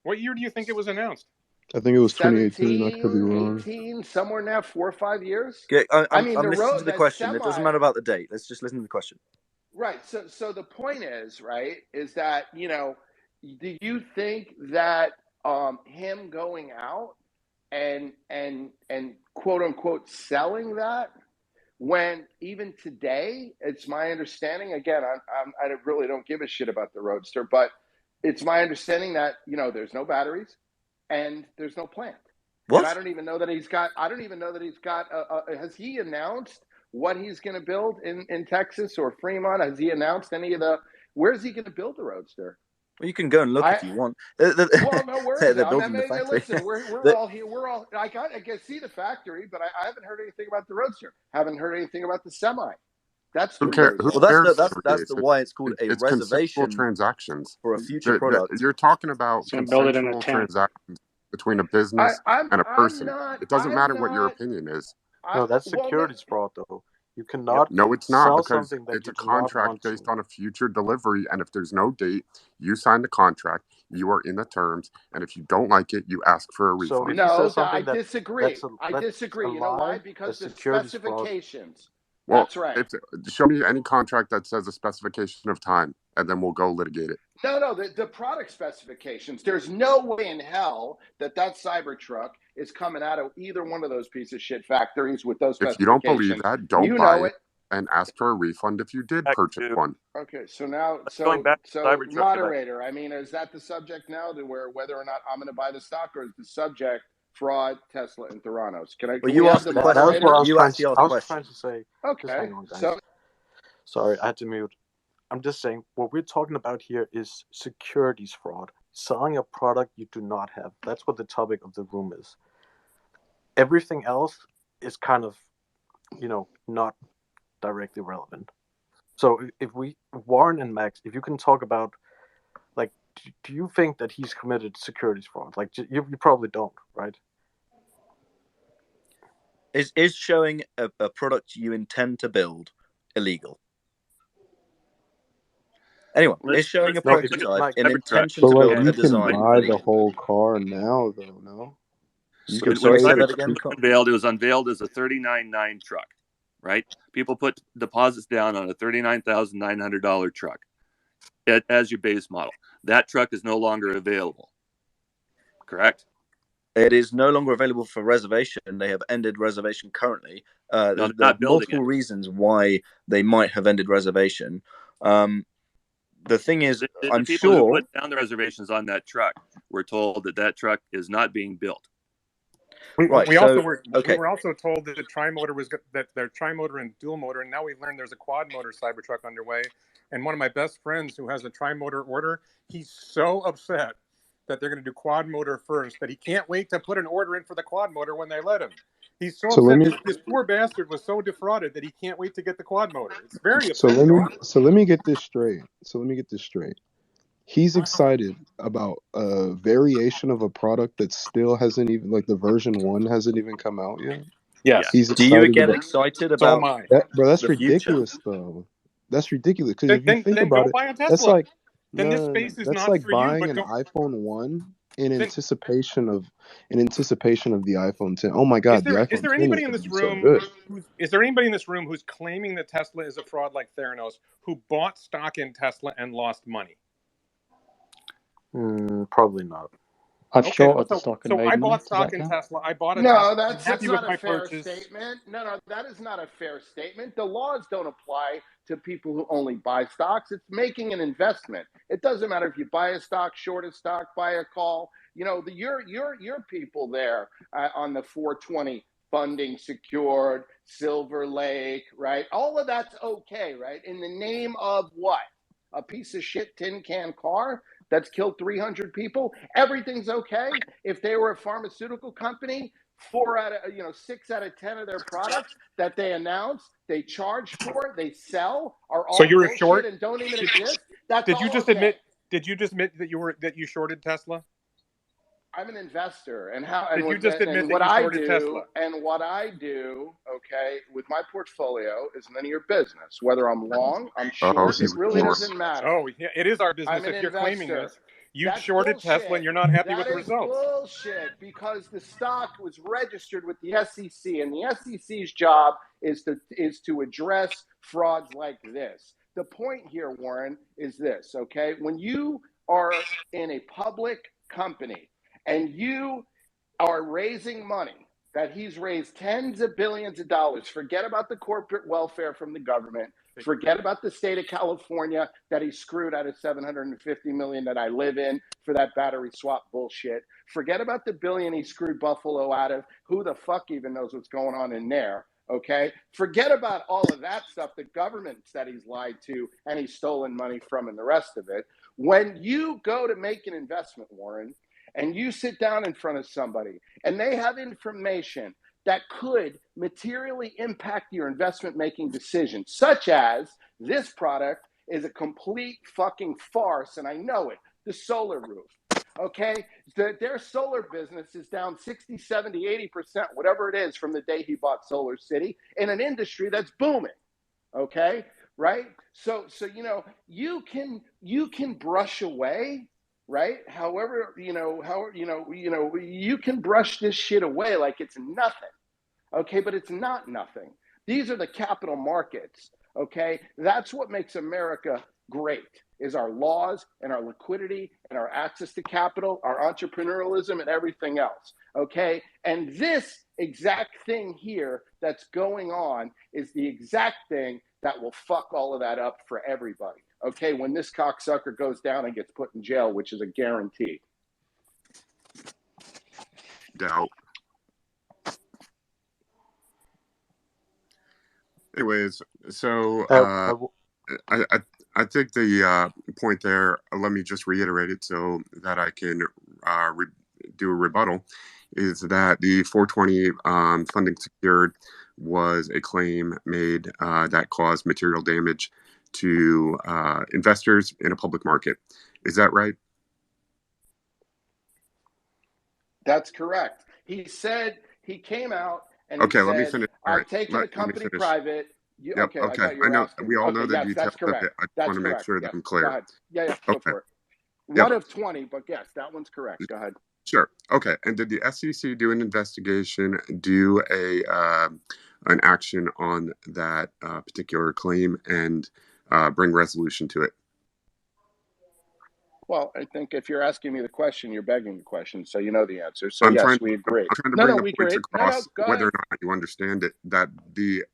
S14: What year do you think it was announced?
S8: I think it was 2018. I could be wrong.
S1: 18, somewhere now, 4 or 5 years.
S12: Okay, I'm
S1: the
S12: listening
S1: road,
S12: to the question. It doesn't matter about the date. Let's just listen to the question.
S1: Right. So the point is, right, is that, do you think that him going out and quote unquote selling that, when even today, it's my understanding, again, I really don't give a shit about the Roadster, but it's my understanding that, there's no batteries and there's no plant.
S12: What?
S1: And I don't even know that he's got, has he announced what he's going to build in Texas or Fremont? Has he announced where's he going to build the Roadster?
S12: Well, you can go and look if you want.
S1: Well, no worries.
S12: They're building the factory.
S1: Listen, we're all here. I can see the factory, but I haven't heard anything about the Roadster. Haven't heard anything about the semi. That's
S15: who cares?
S12: Well, that's why it's called a reservation
S15: transactions
S12: for a future product.
S15: You're talking about
S6: consensual
S15: transactions between a business and a person. It doesn't matter what your opinion is.
S10: No, that's securities fraud, though. You cannot
S15: No, it's not,
S10: sell
S15: because
S10: something that
S15: it's
S10: you
S15: a
S10: do not
S15: contract
S10: want
S15: based
S10: to.
S15: on a future delivery. And if there's no date, you sign the contract, you are in the terms. And if you don't like it, you ask for a
S10: So
S15: refund.
S10: if he
S1: No,
S10: says something
S1: I disagree.
S10: that's
S1: I disagree.
S10: a
S1: You know why?
S10: lie,
S1: Because
S10: that's
S1: the
S10: securities fraud.
S1: specifications.
S15: Well,
S1: That's right.
S15: show me any contract that says a specification of time, and then we'll go litigate it.
S1: No, the product specifications. There's no way in hell that Cybertruck is coming out of either one of those piece of shit factories with those
S15: If you don't believe
S1: specifications.
S15: that, don't
S1: You
S15: buy
S1: know
S15: it
S1: it.
S15: and ask for a refund if you did
S3: Back
S15: purchase
S3: to
S15: one.
S1: Okay, so now,
S3: going back to
S1: so
S3: Cybertruck.
S1: moderator. I mean, is that the subject now, to where whether or not I'm going to buy the stock, or is the subject fraud, Tesla, and Theranos? Can
S12: Well,
S1: we
S12: you
S1: have
S12: asked
S1: the
S12: the
S10: That was
S12: question.
S10: what I
S1: moderator?
S10: was
S12: You
S10: trying
S12: actually
S10: to.
S12: asked
S10: I
S12: the
S10: was
S12: question.
S10: trying to say. Just
S1: Okay,
S10: hang on, guys.
S1: so
S10: Sorry, I had to mute. I'm just saying what we're talking about here is securities fraud. Selling a product you do not have. That's what the topic of the room is. Everything else is kind of, not directly relevant. So if Warren and Max, if you can talk about, like, do you think that he's committed securities fraud? Like, you probably don't, right?
S12: Is showing a product you intend to build illegal? Anyone, is showing a
S10: No, if you
S12: prototype
S10: like,
S12: an
S3: Cybertruck.
S12: intention
S8: But
S12: to
S8: like,
S12: build
S3: Okay.
S8: you
S12: a
S8: can
S12: design
S8: buy the
S12: illegal?
S8: whole car now, though. No, you
S3: So
S8: could
S3: when
S12: Sorry,
S8: pay
S12: say that
S8: the
S3: Cybertruck
S12: again.
S3: was unveiled, it was unveiled as a 39.9 truck, right? People put deposits down on a $39,900 truck as your base model. That truck is no longer available, correct?
S12: It is no longer available for reservation. They have ended reservation currently.
S3: No,
S12: There
S3: they're
S12: are
S3: not building
S12: multiple
S3: it.
S12: reasons why they might have ended reservation. The thing is,
S3: The
S12: I'm
S3: people who
S12: sure.
S3: put down the reservations on that truck were told that truck is not being built.
S12: Right.
S14: We
S12: So,
S14: were also told that the tri-motor that their tri-motor and dual motor, and now we've learned there's a quad motor Cybertruck underway. And one of my best friends who has a tri-motor order, he's so upset that they're going to do quad motor first that he can't wait to put an order in for the quad motor when they let him. He's so
S8: So let
S14: upset.
S8: me
S14: This poor bastard was so defrauded that he can't wait to get the quad motor. It's very
S8: so
S14: upsetting.
S8: let me get this straight. He's excited about a variation of a product that still hasn't even, like, the version 1 hasn't even come out yet.
S14: Yes.
S8: He's
S12: do you
S8: excited
S12: get
S8: about
S12: excited
S14: So am
S12: about
S14: I.
S8: that, bro. That's
S12: the future?
S8: ridiculous, though. That's ridiculous, because if you think
S14: Then
S8: about
S14: go
S8: it,
S14: buy a
S8: that's
S14: Tesla.
S8: like
S14: Then this
S8: no.
S14: space is
S8: That's
S14: not
S8: like
S14: for you.
S8: buying
S14: But
S8: an
S14: don't.
S8: iPhone 1 in
S14: Then
S8: anticipation of the iPhone 10. Oh my
S14: is
S8: God, the
S14: there
S8: iPhone 10 is
S14: anybody in
S8: going to
S14: this
S8: be so
S14: room
S8: good.
S14: who's claiming that Tesla is a fraud like Theranos, who bought stock in Tesla and lost money?
S10: Probably not.
S6: I've
S14: Okay,
S6: shorted the stock and
S14: so I
S6: made money.
S14: bought
S6: Does that
S14: stock in
S6: count?
S14: Tesla. I bought a
S1: no,
S14: Tesla. I'm
S1: that's
S14: happy with
S1: not a
S14: my
S1: fair
S14: purchase.
S1: statement. No, that is not a fair statement. The laws don't apply to people who only buy stocks. It's making an investment. It doesn't matter if you buy a stock, short a stock, buy a call. Your people there on the 420 funding secured, Silver Lake, right? All of that's okay, right? In the name of what? A piece of shit tin can car that's killed 300 people? Everything's okay. If they were a pharmaceutical company, 6 out of 10 of their products that they announce, they charge for, they sell, are
S14: So
S1: all
S14: you're a
S1: bullshit
S14: short.
S1: and don't even exist. That's
S14: Did you
S1: all
S14: just
S1: okay.
S14: admit? Did you just admit that you shorted Tesla?
S1: I'm an investor, and
S14: Did you just admit that
S1: what
S14: you
S1: I
S14: shorted
S1: do,
S14: Tesla?
S1: okay, with my portfolio is none of your business. Whether I'm long, I'm
S15: Oh,
S1: short,
S15: he
S1: it
S15: was
S1: really
S15: more.
S1: doesn't matter.
S14: Oh, yeah, it is our
S1: I'm
S14: business.
S1: an
S14: If you're claiming
S1: investor.
S14: this, you
S1: That's
S14: shorted Tesla and
S1: bullshit.
S14: you're not happy with
S1: That
S14: the
S1: is
S14: results.
S1: bullshit, because the stock was registered with the SEC, and the SEC's job is to address frauds like this. The point here, Warren, is this, okay? When you are in a public company and you are raising money, that he's raised tens of billions of dollars. Forget about the corporate welfare from the government. Forget about the state of California that he screwed out of $750 million that I live in for that battery swap bullshit. Forget about the billion he screwed Buffalo out of. Who the fuck even knows what's going on in there? Okay. Forget about all of that stuff, the governments that he's lied to and he's stolen money from and the rest of it. When you go to make an investment, Warren, and you sit down in front of somebody and they have information that could materially impact your investment making decisions, such as this product is a complete fucking farce, and I know it, the solar roof. Okay, their solar business is down 60, 70, 80%, whatever it is, from the day he bought Solar City in an industry that's booming. Okay, right? So you can brush away, right? However, you can brush this shit away like it's nothing. Okay, but it's not nothing. These are the capital markets. Okay, that's what makes America great, is our laws and our liquidity and our access to capital, our entrepreneurialism and everything else. Okay, and this exact thing here that's going on is the exact thing that will fuck all of that up for everybody. Okay, when this cocksucker goes down and gets put in jail, which is a guarantee.
S15: Doubt. Anyways, so I think the point there, let me just reiterate it so that I can do a rebuttal, is that the 420 funding secured was a claim made that caused material damage to investors in a public market. Is that right?
S1: That's correct. He said, he came out and
S15: okay,
S1: he
S15: let me
S1: said,
S15: finish.
S1: I've taken the company private.
S15: Yep,
S1: okay, I thought you were asking.
S15: We all
S1: okay,
S15: know the
S1: yes,
S15: details
S1: that's correct.
S15: of it. I just
S1: that's
S15: want to make
S1: correct.
S15: sure that
S1: Yes.
S15: I'm clear.
S1: Go ahead. Yeah, go
S15: okay.
S1: for it.
S15: Yep.
S1: One of 20, but yes, that one's correct. Go ahead.
S15: Sure. Okay. And did the SEC do an investigation, do an action on that particular claim, and bring resolution to it?
S1: Well, I think if you're asking me the question, you're begging the question, so you know the answer. So
S15: I'm
S1: yes,
S15: trying
S1: we agree.
S15: to bring the
S1: we
S15: points
S1: agree.
S15: across,
S1: Go
S15: whether
S1: ahead.
S15: or not you understand it, that the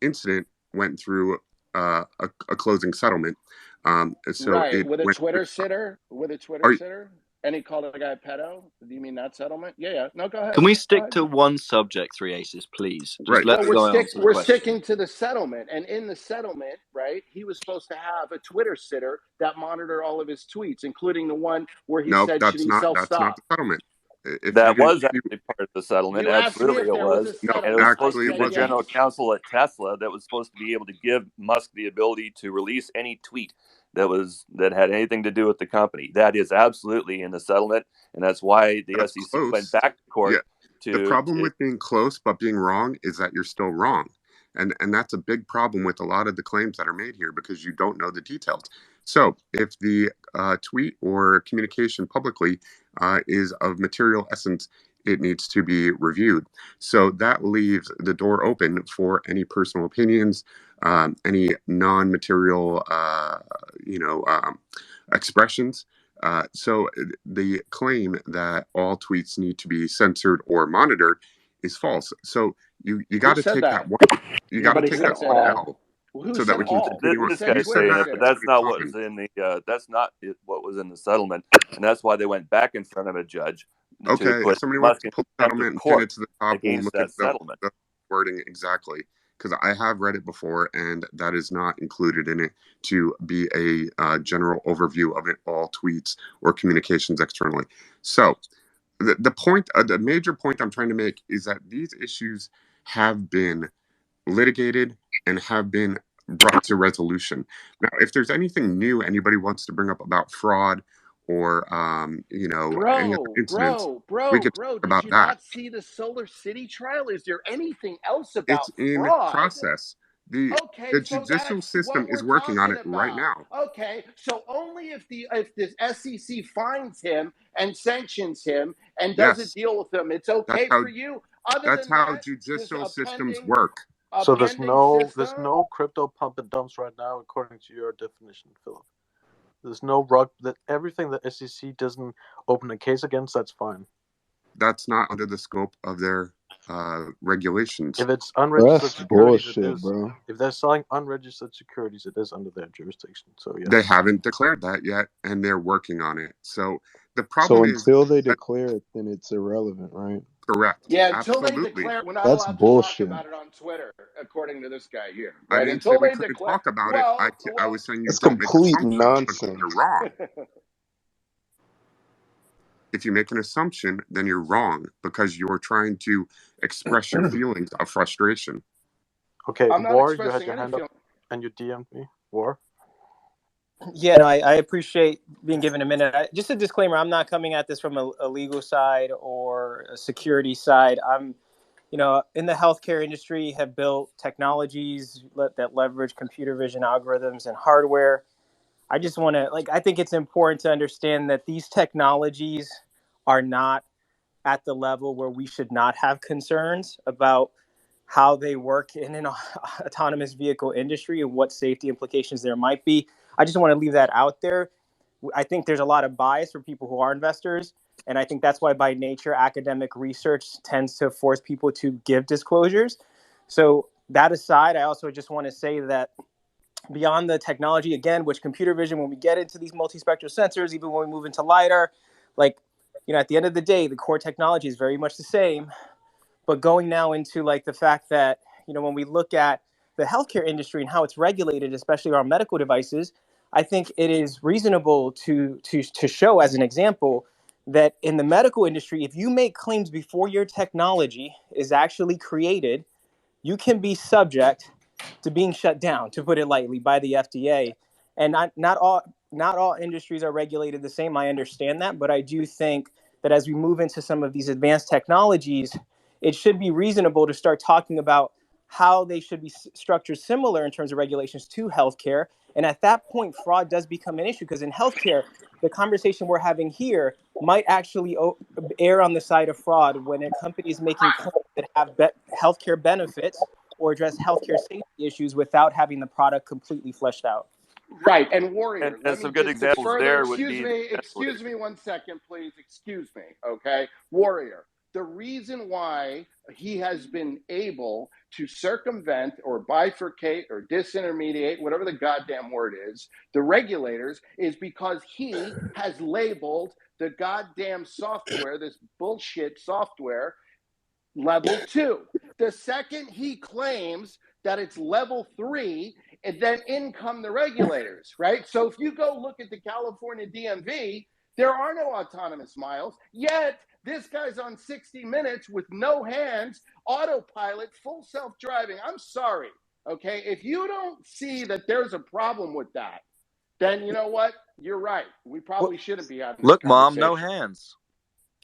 S15: incident went through a closing settlement. So
S1: right,
S15: it
S1: with a
S15: went
S1: Twitter sitter, and he called the guy a pedo. Do you mean that settlement? Yeah. No, go ahead.
S12: Can we stick to one subject, Three Aces, please? Just let the guy answer the
S1: we're
S12: question.
S1: sticking to the settlement, and in the settlement, right, he was supposed to have a Twitter sitter that monitored all of his tweets, including the one where he said, "Should he sell stock?"
S15: That's not the settlement.
S3: That was actually part of the settlement.
S1: You asked me if
S3: Absolutely, it
S1: there was
S3: was.
S1: a settlement.
S3: And it was supposed
S15: Actually,
S3: to
S15: it
S3: be the
S15: wasn't.
S3: general counsel at Tesla that was supposed to be able to give Musk the ability to release any tweet that had anything to do with the company. That is absolutely in the settlement, and that's why the
S15: That's
S3: SEC
S15: close.
S3: went back to court.
S15: The problem with being close but being wrong is that you're still wrong. And that's a big problem with a lot of the claims that are made here, because you don't know the details. So if the tweet or communication publicly is of material essence, it needs to be reviewed. So that leaves the door open for any personal opinions, any non-material, expressions. So the claim that all tweets need to be censored or monitored is false. So you got to take that one. You got to take that one L, so that we can continue.
S3: This guy's saying it, but that's not what was in the. That's not what was in the settlement, and that's why they went back in front of a judge.
S15: Okay, if somebody wants to pull the settlement and pin it to the top, we'll look at the wording exactly, because I have read it before, and that is not included in it to be a general overview of it, all tweets or communications externally. So the point, the major point I'm trying to make is that these issues have been litigated and have been brought to resolution. Now, if there's anything new anybody wants to bring up about fraud or any other incidents, we could talk about
S1: did you
S15: that.
S1: not see the Solar City trial? Is there anything else about
S15: It's in
S1: fraud?
S15: process. The judicial system is working on it right now.
S1: Okay, so only if the SEC finds him and sanctions him and doesn't deal with him, it's okay for you.
S15: That's how judicial systems work.
S10: So there's no crypto pump and dumps right now, according to your definition, Philip. There's no rug that everything that SEC doesn't open a case against, that's fine.
S15: That's not under the scope of their regulations.
S10: If it's unregistered securities,
S8: bullshit,
S10: it is.
S8: Bro.
S10: If they're selling unregistered securities, it is under their jurisdiction. So yes.
S15: They haven't declared that yet, and they're working on it. So the problem is,
S8: until they declare it, then it's irrelevant, right?
S15: Correct.
S1: Yeah, until they declare, we're not
S8: That's
S1: allowed
S8: bullshit.
S1: to talk about it on Twitter, according to this guy here.
S15: I
S1: Right?
S15: didn't
S1: Until
S15: say we
S1: they
S15: couldn't
S1: declare,
S15: talk about it. I was saying you
S8: That's
S15: don't make
S8: complete
S15: assumptions
S8: nonsense.
S15: because you're wrong. If you make an assumption, then you're wrong, because you're trying to express your feelings of frustration.
S10: Okay,
S1: I'm not
S10: War, you had
S1: expressing
S10: your
S1: any
S10: hand up and you DM'd me. War?
S16: Yeah, no, I appreciate being given a minute. Just a disclaimer: I'm not coming at this from a legal side or a security side. I'm, in the healthcare industry, have built technologies that leverage computer vision algorithms and hardware. I just want to I think it's important to understand that these technologies are not at the level where we should not have concerns about how they work in an autonomous vehicle industry and what safety implications there might be. I just want to leave that out there. I think there's a lot of bias for people who are investors. And I think that's why, by nature, academic research tends to force people to give disclosures. So, that aside, I also just want to say that beyond the technology, again, which computer vision, when we get into these multispectral sensors, even when we move into LiDAR, at the end of the day, the core technology is very much the same. But going now into the fact that, when we look at the healthcare industry and how it's regulated, especially around medical devices, I think it is reasonable to show as an example that in the medical industry, if you make claims before your technology is actually created, you can be subject to being shut down, to put it lightly, by the FDA. And not all industries are regulated the same. I understand that, but I do think that as we move into some of these advanced technologies, it should be reasonable to start talking about how they should be structured similar in terms of regulations to healthcare. And at that point, fraud does become an issue, because in healthcare, the conversation we're having here might actually err on the side of fraud when a company is making claims that have healthcare benefits or address healthcare safety issues without having the product completely fleshed out.
S1: Right. And Warrior,
S3: And
S1: let me
S3: some good
S1: just to
S3: examples
S1: further,
S3: there would be the
S1: excuse me 1 second, please. Excuse me. Okay. Warrior, the reason why he has been able to circumvent or bifurcate or disintermediate, whatever the goddamn word is, the regulators, is because he has labeled the goddamn software, this bullshit software, level 2. The second he claims that it's level 3, and then in come the regulators, right? So if you go look at the California DMV, there are no autonomous miles, yet this guy's on 60 Minutes with no hands, autopilot, full self-driving. I'm sorry, okay? If you don't see that there's a problem with that, then you know what? You're right. We probably shouldn't be having this
S12: Look, Mom, no
S1: conversation.
S12: hands.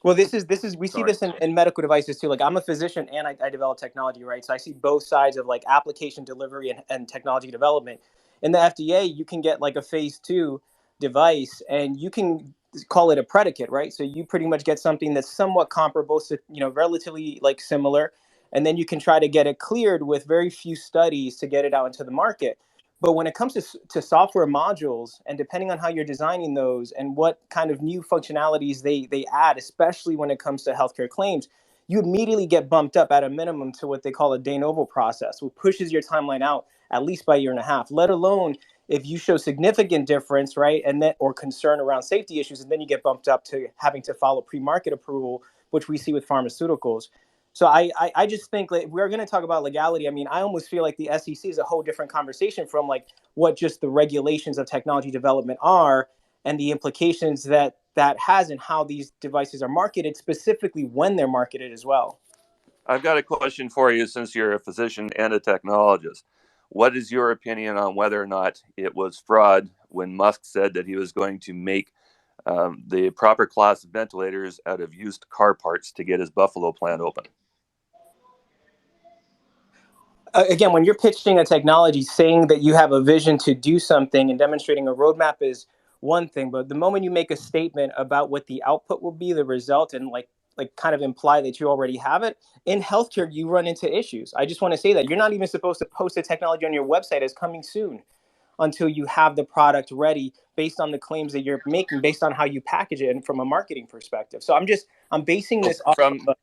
S16: Well, we see
S12: Sorry.
S16: this in medical devices too. I'm a physician and I develop technology, right? So I see both sides of application delivery and technology development. In the FDA, you can get a phase 2 device and you can call it a predicate, right? So you pretty much get something that's somewhat comparable, so, relatively similar, and then you can try to get it cleared with very few studies to get it out into the market. But when it comes to software modules, and depending on how you're designing those and what kind of new functionalities they add, especially when it comes to healthcare claims, you immediately get bumped up at a minimum to what they call a de novo process, which pushes your timeline out at least by a year and a half, let alone if you show significant difference, right, and then or concern around safety issues, and then you get bumped up to having to follow pre-market approval, which we see with pharmaceuticals. So I just think if we're going to talk about legality, I mean, I almost feel like the SEC is a whole different conversation from what just the regulations of technology development are and the implications that has and how these devices are marketed, specifically when they're marketed as well.
S3: I've got a question for you, since you're a physician and a technologist. What is your opinion on whether or not it was fraud when Musk said that he was going to make the proper class of ventilators out of used car parts to get his Buffalo plant open?
S16: Again, when you're pitching a technology, saying that you have a vision to do something and demonstrating a roadmap is one thing. But the moment you make a statement about what the output will be, the result, and kind of imply that you already have it, in healthcare, you run into issues. I just want to say that you're not even supposed to post a technology on your website as coming soon until you have the product ready based on the claims that you're making, based on how you package it and from a marketing perspective. So I'm basing this off of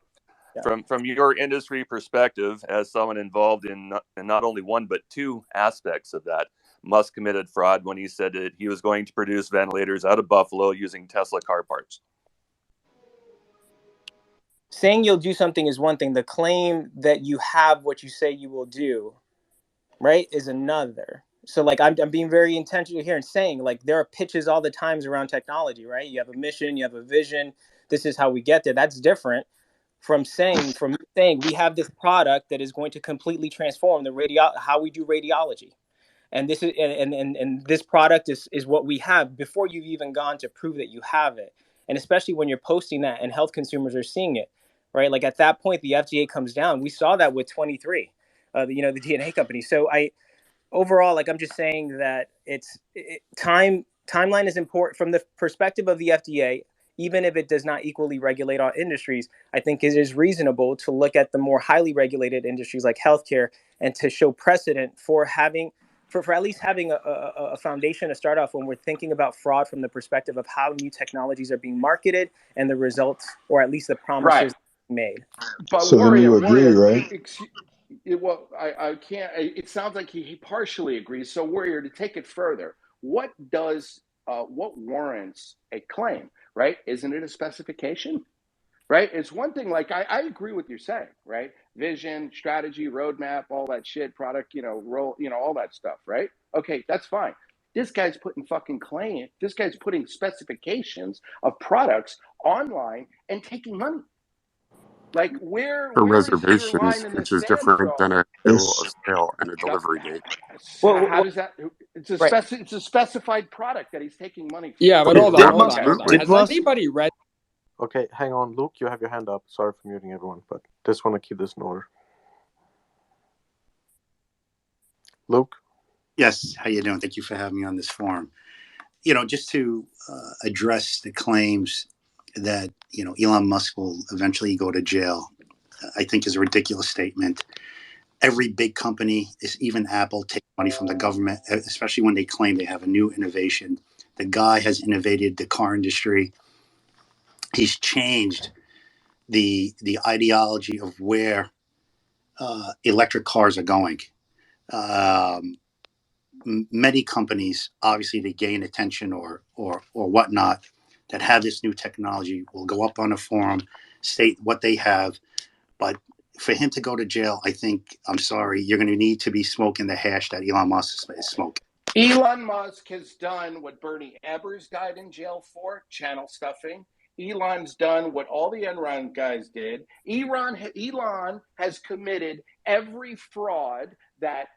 S3: From your industry perspective, as someone involved in not only one but two aspects of that, Musk committed fraud when he said that he was going to produce ventilators out of Buffalo using Tesla car parts.
S16: Saying you'll do something is one thing. The claim that you have what you say you will do, right, is another. So I'm being very intentional here and saying there are pitches all the times around technology, right? You have a mission, you have a vision. This is how we get there. That's different from saying we have this product that is going to completely transform how we do radiology. And this is and this product is what we have before you've even gone to prove that you have it. And especially when you're posting that and health consumers are seeing it, right? Like at that point, the FDA comes down. We saw that with 23, the DNA company. So overall, like I'm just saying that timeline is important from the perspective of the FDA. Even if it does not equally regulate all industries, I think it is reasonable to look at the more highly regulated industries like healthcare and to show precedent for having, for at least having a foundation to start off when we're thinking about fraud from the perspective of how new technologies are being marketed and the results, or at least the promises made.
S1: But
S8: So then you agree, right?
S1: Well, I can't. It sounds like he partially agrees. So, Warrior, to take it further, what warrants a claim? Right? Isn't it a specification? Right? It's one thing. Like I agree with you saying. Right? Vision, strategy, roadmap, all that shit, product, role, all that stuff. Right? Okay, that's fine. This guy's putting This guy's putting specifications of products online and taking money. Like where
S15: For
S1: is your
S15: reservations,
S1: line in the
S15: which is
S1: sand,
S15: different
S1: bro?
S15: than a bill of sale and a delivery date.
S1: How does that? It's a specified product that he's taking money for.
S17: Yeah, but hold on. Has anybody read?
S10: Okay, hang on, Luke. You have your hand up. Sorry for muting everyone, but just want to keep this in order. Luke.
S18: Yes, how you doing? Thank you for having me on this forum. Just to address the claims that Elon Musk will eventually go to jail, I think is a ridiculous statement. Every big company, even Apple, takes money from the government, especially when they claim they have a new innovation. The guy has innovated the car industry. He's changed the ideology of where electric cars are going. Many companies, obviously, they gain attention or whatnot, that have this new technology will go up on a forum, state what they have, but for him to go to jail, I think, I'm sorry, you're going to need to be smoking the hash that Elon Musk is smoking.
S1: Elon Musk has done what Bernie Ebbers got in jail for, channel stuffing. Elon's done what all the Enron guys did. Elon has committed every fraud that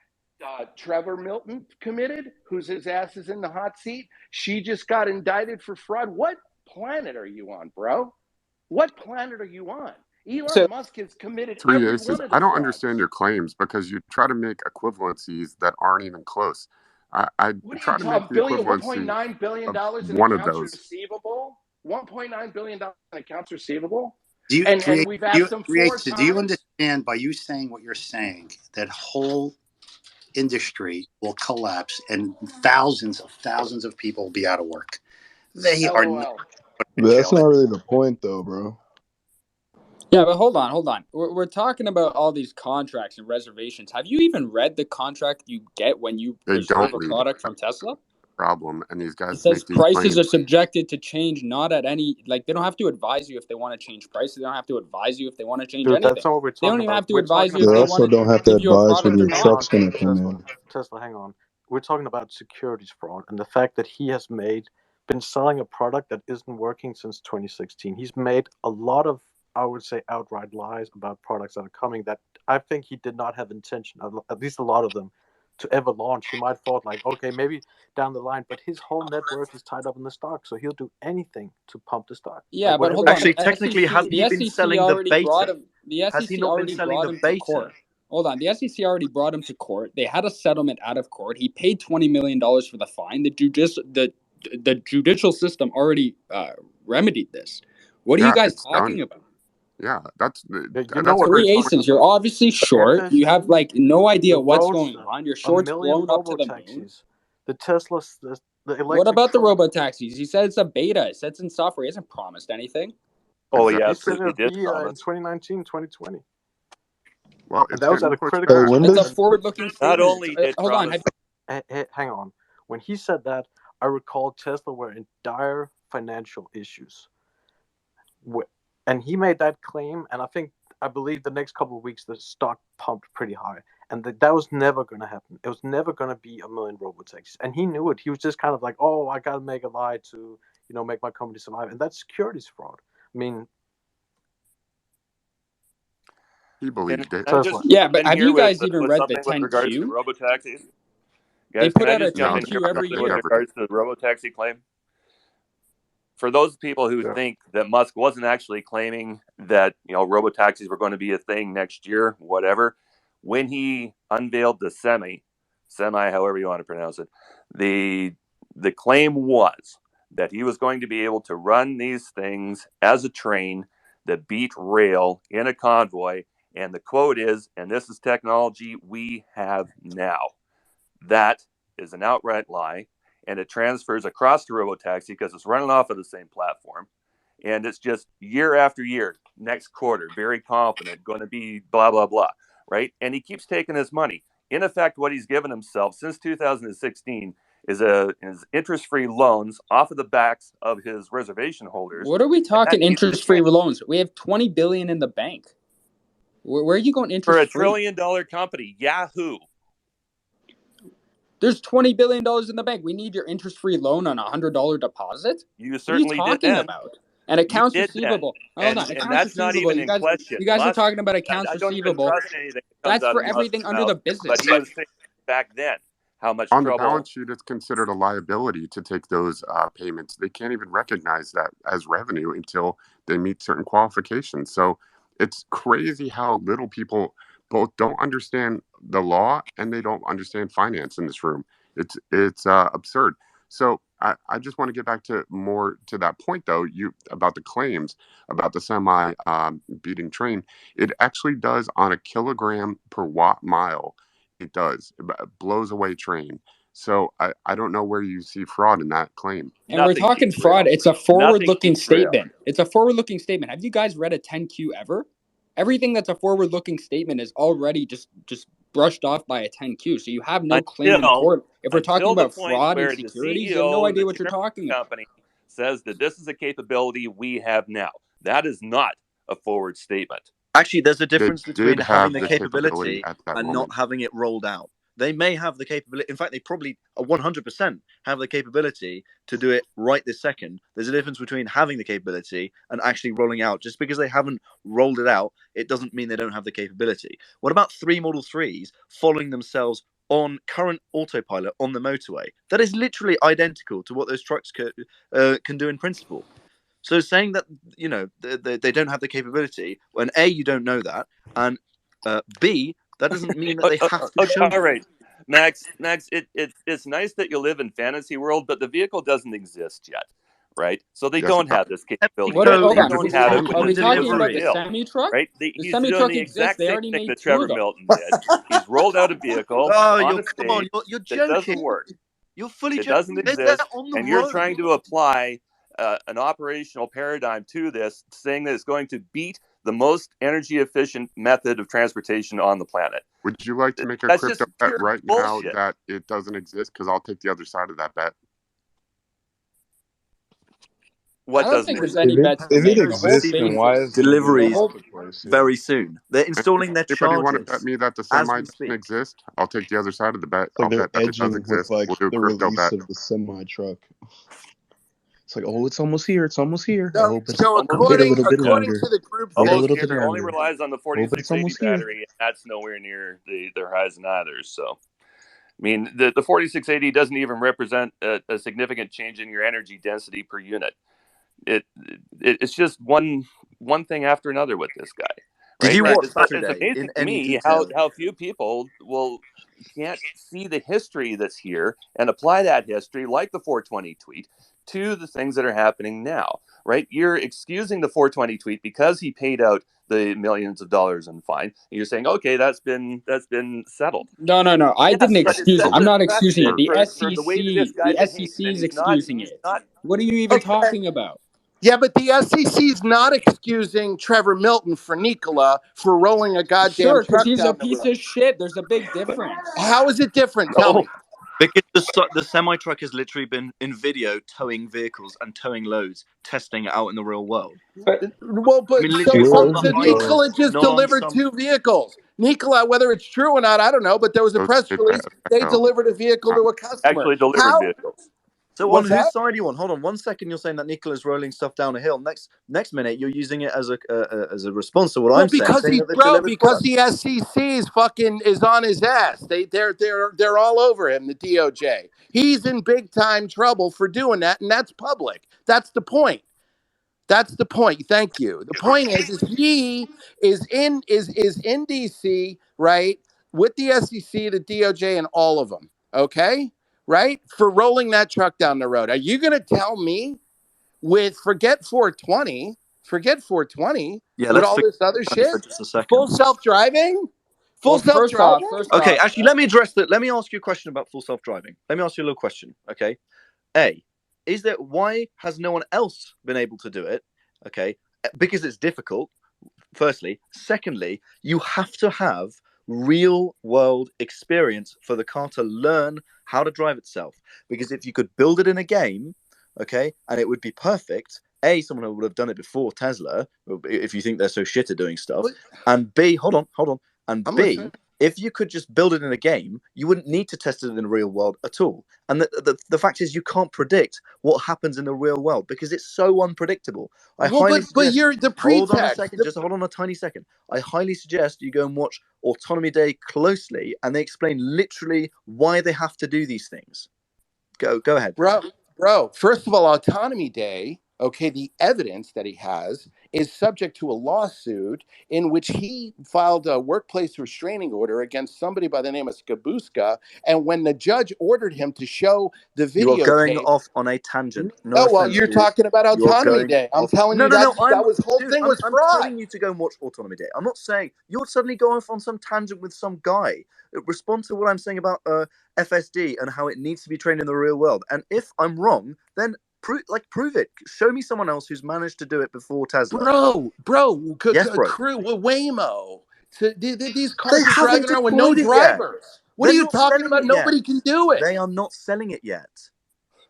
S1: Trevor Milton committed, whose his ass is in the hot seat. She just got indicted for fraud. What planet are you on, bro? What planet are you on? Elon Musk has committed
S15: Three
S1: every
S15: aces.
S1: one of the
S15: I don't
S1: frauds.
S15: understand your claims because you try to make equivalencies that aren't even close. I try to make the equivalency
S1: $1.9 billion
S15: of
S1: in
S15: one of
S1: accounts
S15: those.
S1: receivable. $1.9 billion in accounts receivable.
S18: And
S1: we've asked them 4 times.
S18: Do you understand, by you saying what you're saying, that whole industry will collapse and thousands of people will be out of work? They are not.
S8: That's not really the point, though, bro.
S17: Yeah, but hold on. We're talking about all these contracts and reservations. Have you even read the contract you get when you reserve a product from Tesla?
S15: Problem, and these guys
S17: it says
S15: make these
S17: prices
S15: claims.
S17: Are subjected to change, not at any, like, they don't have to advise you if they want to change prices. They don't have to advise you if they want to change anything.
S10: That's not what we're talking
S17: they don't even have to
S10: about.
S17: advise you
S8: They
S17: if they
S8: also
S17: want to
S8: don't have to
S17: give you a
S8: advise when
S17: product
S8: your
S17: or not.
S8: truck's going to come in.
S10: Tesla, hang on. We're talking about securities fraud and the fact that he has been selling a product that isn't working since 2016. He's made a lot of, I would say, outright lies about products that are coming that I think he did not have intention, at least a lot of them, to ever launch. He might have thought like, okay, maybe down the line, but his whole net worth is tied up in the stock, so he'll do anything to pump the stock.
S17: Yeah, but hold on.
S12: Actually, technically, has he been selling the beta?
S17: Has he not been selling the beta? Hold on. The SEC already brought him to court. They had a settlement out of court. He paid $20 million for the fine. The judicial system already remedied this. What are you guys talking about?
S15: Yeah, that's
S17: three aces. You're obviously short. You have no idea what's going on. Your short's blown up to the moon.
S10: The Teslas, the electric.
S17: What about the robo-taxis? He said it's a beta. He said it's in software. He hasn't promised anything.
S3: Oh,
S10: he
S3: yeah,
S10: said
S3: he did
S10: in 2019, 2020.
S15: Well,
S10: that was at a critical.
S17: It's a forward-looking statement.
S3: Not only did
S17: hold on.
S10: Hang on. When he said that, I recall Tesla were in dire financial issues. And he made that claim, and I believe the next couple of weeks the stock pumped pretty high, and that was never going to happen. It was never going to be 1 million robotaxis, and he knew it. He was just kind of like, "Oh, I got to make a lie to, make my company survive," and that's securities fraud. I mean,
S15: he believed it.
S17: Yeah, but have you guys even read the 10Q?
S3: Robotaxis? Guys,
S17: They put
S3: can I
S17: out a
S3: just jump in here
S17: 10Q every
S3: with
S17: year.
S3: regards to the robo-taxi claim? For those people who think that Musk wasn't actually claiming that, you know, robo-taxis were going to be a thing next year, whatever, when he unveiled the semi, however you want to pronounce it, the claim was that he was going to be able to run these things as a train that beat rail in a convoy. And the quote is, and this is technology we have now. That is an outright lie. And it transfers across to robotaxi because it's running off of the same platform. And it's just year after year, next quarter, very confident, going to be blah, blah, blah, right? And he keeps taking his money. In effect, what he's given himself since 2016 is interest-free loans off of the backs of his reservation holders.
S17: What are we talking interest-free loans? We have $20 billion in the bank. Where are you going interest-free?
S3: For $1 trillion company, Yahoo.
S17: There's $20 billion in the bank. We need your interest-free loan on a $100 deposit?
S3: You certainly
S17: what are you talking
S3: did
S17: about? And accounts
S3: you did
S17: receivable.
S3: And that's not even in question.
S17: You guys are
S3: Musk,
S17: talking about accounts
S3: I don't even
S17: receivable.
S3: trust anything that comes
S17: That's
S3: out
S17: for
S3: of
S17: everything
S3: Musk's
S17: under the
S3: mouth,
S17: business.
S3: But he was saying back then how much
S15: On the
S3: trouble.
S15: balance sheet, it's considered a liability to take those payments. They can't even recognize that as revenue until they meet certain qualifications. So it's crazy how little people both don't understand the law and they don't understand finance in this room. It's absurd. So I just want to get back to more to that point, though, about the claims about the semi beating train. It actually does on a kilogram per watt mile. It does. It blows away train. So I don't know where you see fraud in that claim.
S17: And we're talking fraud. It's a forward-looking statement. It's a forward-looking statement. Have you guys read a 10Q ever? Everything that's a forward-looking statement is already just brushed off by a 10Q. So you have no claim in court. If we're talking about fraud and securities, you have no idea what you're talking about.
S3: Company says that this is a capability we have now. That is not a forward statement.
S12: Actually, there's a difference between having the
S15: the
S12: capability
S15: capability at that
S12: and
S15: moment.
S12: not having it rolled out. They may have the capability. In fact, they probably 100% have the capability to do it right this second. There's a difference between having the capability and actually rolling out. Just because they haven't rolled it out, it doesn't mean they don't have the capability. What about 3 Model 3s following themselves on current autopilot on the motorway? That is literally identical to what those trucks can do in principle. So saying that, you know, they don't have the capability, when A, you don't know that, and B, that doesn't mean that they have to show
S3: All right, Max, it's nice that you live in fantasy world, but the vehicle doesn't exist yet, right? So they don't have this capability.
S17: Are we talking about the semi-truck?
S3: Right?
S17: The
S3: He's
S17: semi-truck
S3: doing the
S17: exists.
S3: exact
S17: They
S3: same
S17: already
S3: thing
S17: made
S3: that
S17: 2
S3: Trevor
S17: of them.
S3: Milton did. He's rolled out a vehicle on a stage
S12: you're
S3: that
S12: joking.
S3: doesn't work.
S12: You're fully
S3: It
S12: joking.
S3: doesn't exist, and you're trying to apply an operational paradigm to this, saying that it's going to beat the most energy efficient method of transportation on the planet.
S15: Would you like to make a
S3: That's
S15: crypto
S3: just
S15: bet
S3: pure
S15: right
S3: bullshit.
S15: now that it doesn't exist? Because I'll take the other side of that bet.
S3: What
S17: I don't
S3: doesn't
S17: think there's
S3: exist?
S17: any bets to
S8: If
S17: make.
S8: it
S17: The whole
S8: exists,
S17: thing
S8: then why is it
S12: deliveries
S8: all over the place?
S12: very soon? They're installing their
S15: Anybody want to bet
S12: chargers
S15: me that the
S12: as
S15: semi
S12: we
S15: doesn't
S12: speak.
S15: exist? I'll take the other side of the bet.
S8: It's like
S15: I'll
S8: they're
S15: bet that it does
S8: edging with
S15: exist.
S8: like
S15: We'll do a
S8: the
S15: crypto
S8: release
S15: bet.
S8: of the semi truck. It's like, oh, it's almost here. It's almost here.
S1: So,
S8: I hope it's
S1: so
S8: wait a
S1: according
S8: little bit
S1: according
S8: longer.
S1: to the group
S8: Wait a
S1: that
S8: little
S3: It
S8: bit
S3: only
S8: longer.
S3: relies on the
S8: Oh, but it's
S3: 4680
S8: almost here.
S3: battery, and that's nowhere near the horizon either. So, I mean, the 4680 doesn't even represent a significant change in your energy density per unit. It's just one thing after another with this guy. Right?
S12: Did you watch
S3: It's
S12: Saturday
S3: amazing
S12: in
S3: to
S12: any
S3: me
S12: detail?
S3: how few people can't see the history that's here and apply that history, like the 420 tweet, to the things that are happening now. Right? You're excusing the 420 tweet because he paid out the millions of dollars in fine. And you're saying, okay, that's been settled.
S17: No. I didn't excuse it. I'm not excusing it. The
S3: For the way that this guy
S17: SEC
S3: behaves,
S17: is excusing it. What are you even talking about?
S1: Yeah, but the SEC is not excusing Trevor Milton for Nikola for rolling a goddamn
S17: Sure, because
S1: truck
S17: he's a
S1: down the
S17: piece
S1: road.
S17: of shit. There's a big difference.
S1: How is it different? Tell me.
S12: Because the semi truck has literally been in video towing vehicles and towing loads, testing it out in the real world.
S1: Well, but
S12: I mean,
S1: so,
S12: literally on the
S1: Nikola
S12: highway,
S1: just
S12: not on
S1: delivered
S12: some.
S1: 2 vehicles. Nikola, whether it's true or not, I don't know, but there was a press release. They delivered a vehicle to a customer.
S3: Actually delivered
S1: How?
S3: vehicles.
S12: So on
S1: What's
S12: whose
S1: that?
S12: side are you on? Hold on 1 second. You're saying that Nicola's rolling stuff down a hill. Next minute, you're using it as a response to what I'm saying that they've delivered
S1: Because
S12: products.
S1: the SEC is on his ass. They're all over him. The DOJ. He's in big time trouble for doing that, and that's public. That's the point. That's the point. Thank you. The point is he is in DC, right, with the SEC, the DOJ, and all of them. Okay, right, for rolling that truck down the road. Are you going to tell me forget 420,
S12: Yeah,
S1: with
S12: let's
S1: all
S12: forget
S1: this other
S12: for
S1: shit,
S12: just a second.
S1: full self-driving,
S17: Well, first off,
S12: Okay, actually, let me address that. Let me ask you a question about full self-driving. Let me ask you a little question. Okay, why has no one else been able to do it? Okay, because it's difficult. Firstly, secondly, you have to have real world experience for the car to learn how to drive itself. Because if you could build it in a game, okay, and it would be perfect. Someone would have done it before Tesla, if you think they're so shit at doing stuff. And B, hold on. And B, if you could just build it in a game, you wouldn't need to test it in the real world at all. And the fact is, you can't predict what happens in the real world because it's so unpredictable. But
S1: you're the pretext.
S12: Hold on a second, just hold on a tiny second. I highly suggest you go and watch Autonomy Day closely, and they explain literally why they have to do these things. Go ahead.
S1: Bro, first of all, Autonomy Day, okay, the evidence that he has is subject to a lawsuit in which he filed a workplace restraining order against somebody by the name of Skabuska. And when the judge ordered him to show the videotape...
S12: You are going off on a tangent.
S1: You're talking about Autonomy Day. I'm telling you that whole thing was fraud.
S12: I'm telling you to go and watch Autonomy Day. I'm not saying you're suddenly going off on some tangent with some guy. Respond to what I'm saying about FSD and how it needs to be trained in the real world. And if I'm wrong, then prove it. Show me someone else who's managed to do it before Tesla.
S1: Waymo. So these cars are driving around with no drivers. What are you talking about? Nobody can do it.
S12: They are not selling it yet.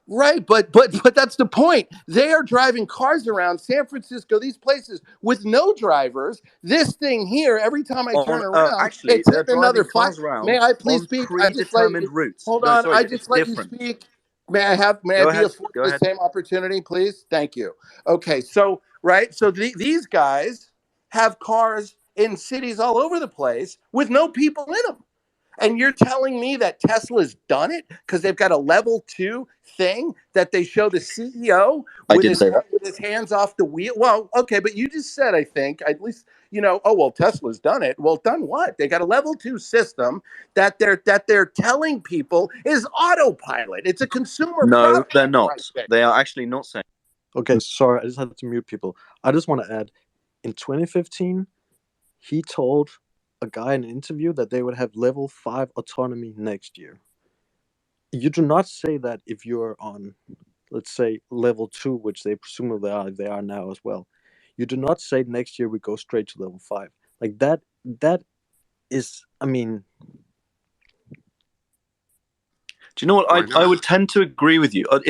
S1: Right, but that's the point. They are driving cars around San Francisco, these places with no drivers. This thing here, every time I turn around,
S12: actually, they're driving cars around.
S1: May I please speak?
S12: Predetermined routes.
S1: Hold on, I just let you speak. May I be afforded the same opportunity, please? Thank you. Okay, so these guys have cars in cities all over the place with no people in them. And you're telling me that Tesla's done it because they've got a level 2 thing that they show the CEO with his hands off the wheel? Well, okay, but you just said, I think, at least, Tesla's done it. Well, done what? They got a level 2 system that they're telling people is autopilot. It's a consumer product.
S12: No, they're not. They are actually not saying.
S10: Okay, sorry, I just had to mute people. I just want to add, in 2015, he told a guy in an interview that they would have level 5 autonomy next year. You do not say that if you're on, let's say, level 2, which they presumably they are now as well. You do not say next year we go straight to level 5. Like that is, I mean...
S12: Do you know what? I would tend to agree with you. I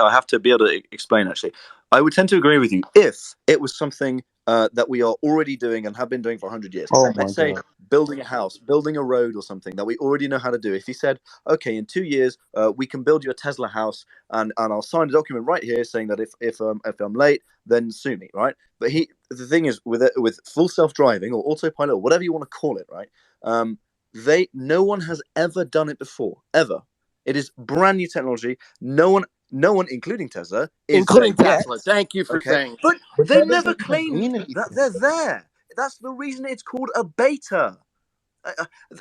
S12: have to be able to explain, actually. I would tend to agree with you if it was something that we are already doing and have been doing for 100 years. Let's say building a house, building a road or something that we already know how to do. If he said, okay, in 2 years, we can build you a Tesla house and I'll sign a document right here saying that if I'm late, then sue me, right? But the thing is, with full self-driving or autopilot or whatever you want to call it, right? No one has ever done it before, ever. It is brand new technology. No one, including Tesla,
S1: Thank you for saying.
S12: But they never claimed that they're there. That's the reason it's called a beta.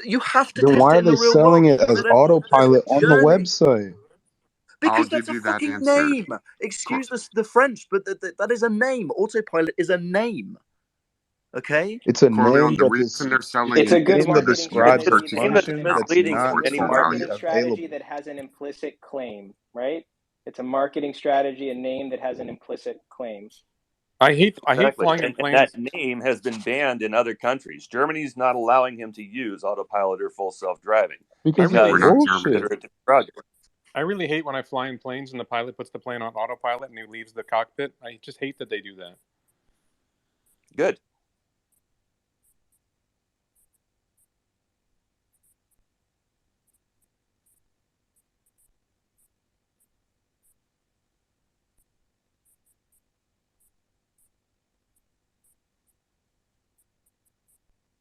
S12: You have to
S8: then
S12: test
S8: why
S12: it
S8: are
S12: in the
S8: they
S12: real
S8: selling
S12: world.
S8: it as autopilot on the website?
S12: Because that's a fucking name. Excuse the French, but that is a name. Autopilot is a name. Okay?
S15: It's a name that
S16: it's a good marketing
S8: describes a
S16: strategy.
S8: function that's not
S16: It's a
S8: going to be
S16: marketing strategy
S8: available.
S16: that has an implicit claim, right? It's a marketing strategy, a name that has an implicit claim.
S14: I hate flying in
S3: and
S14: planes.
S3: that name has been banned in other countries. Germany's not allowing him to use autopilot or full self-driving
S8: because it's bullshit.
S14: I really hate when I fly in planes and the pilot puts the plane on autopilot and he leaves the cockpit. I just hate that they do that.
S3: Good.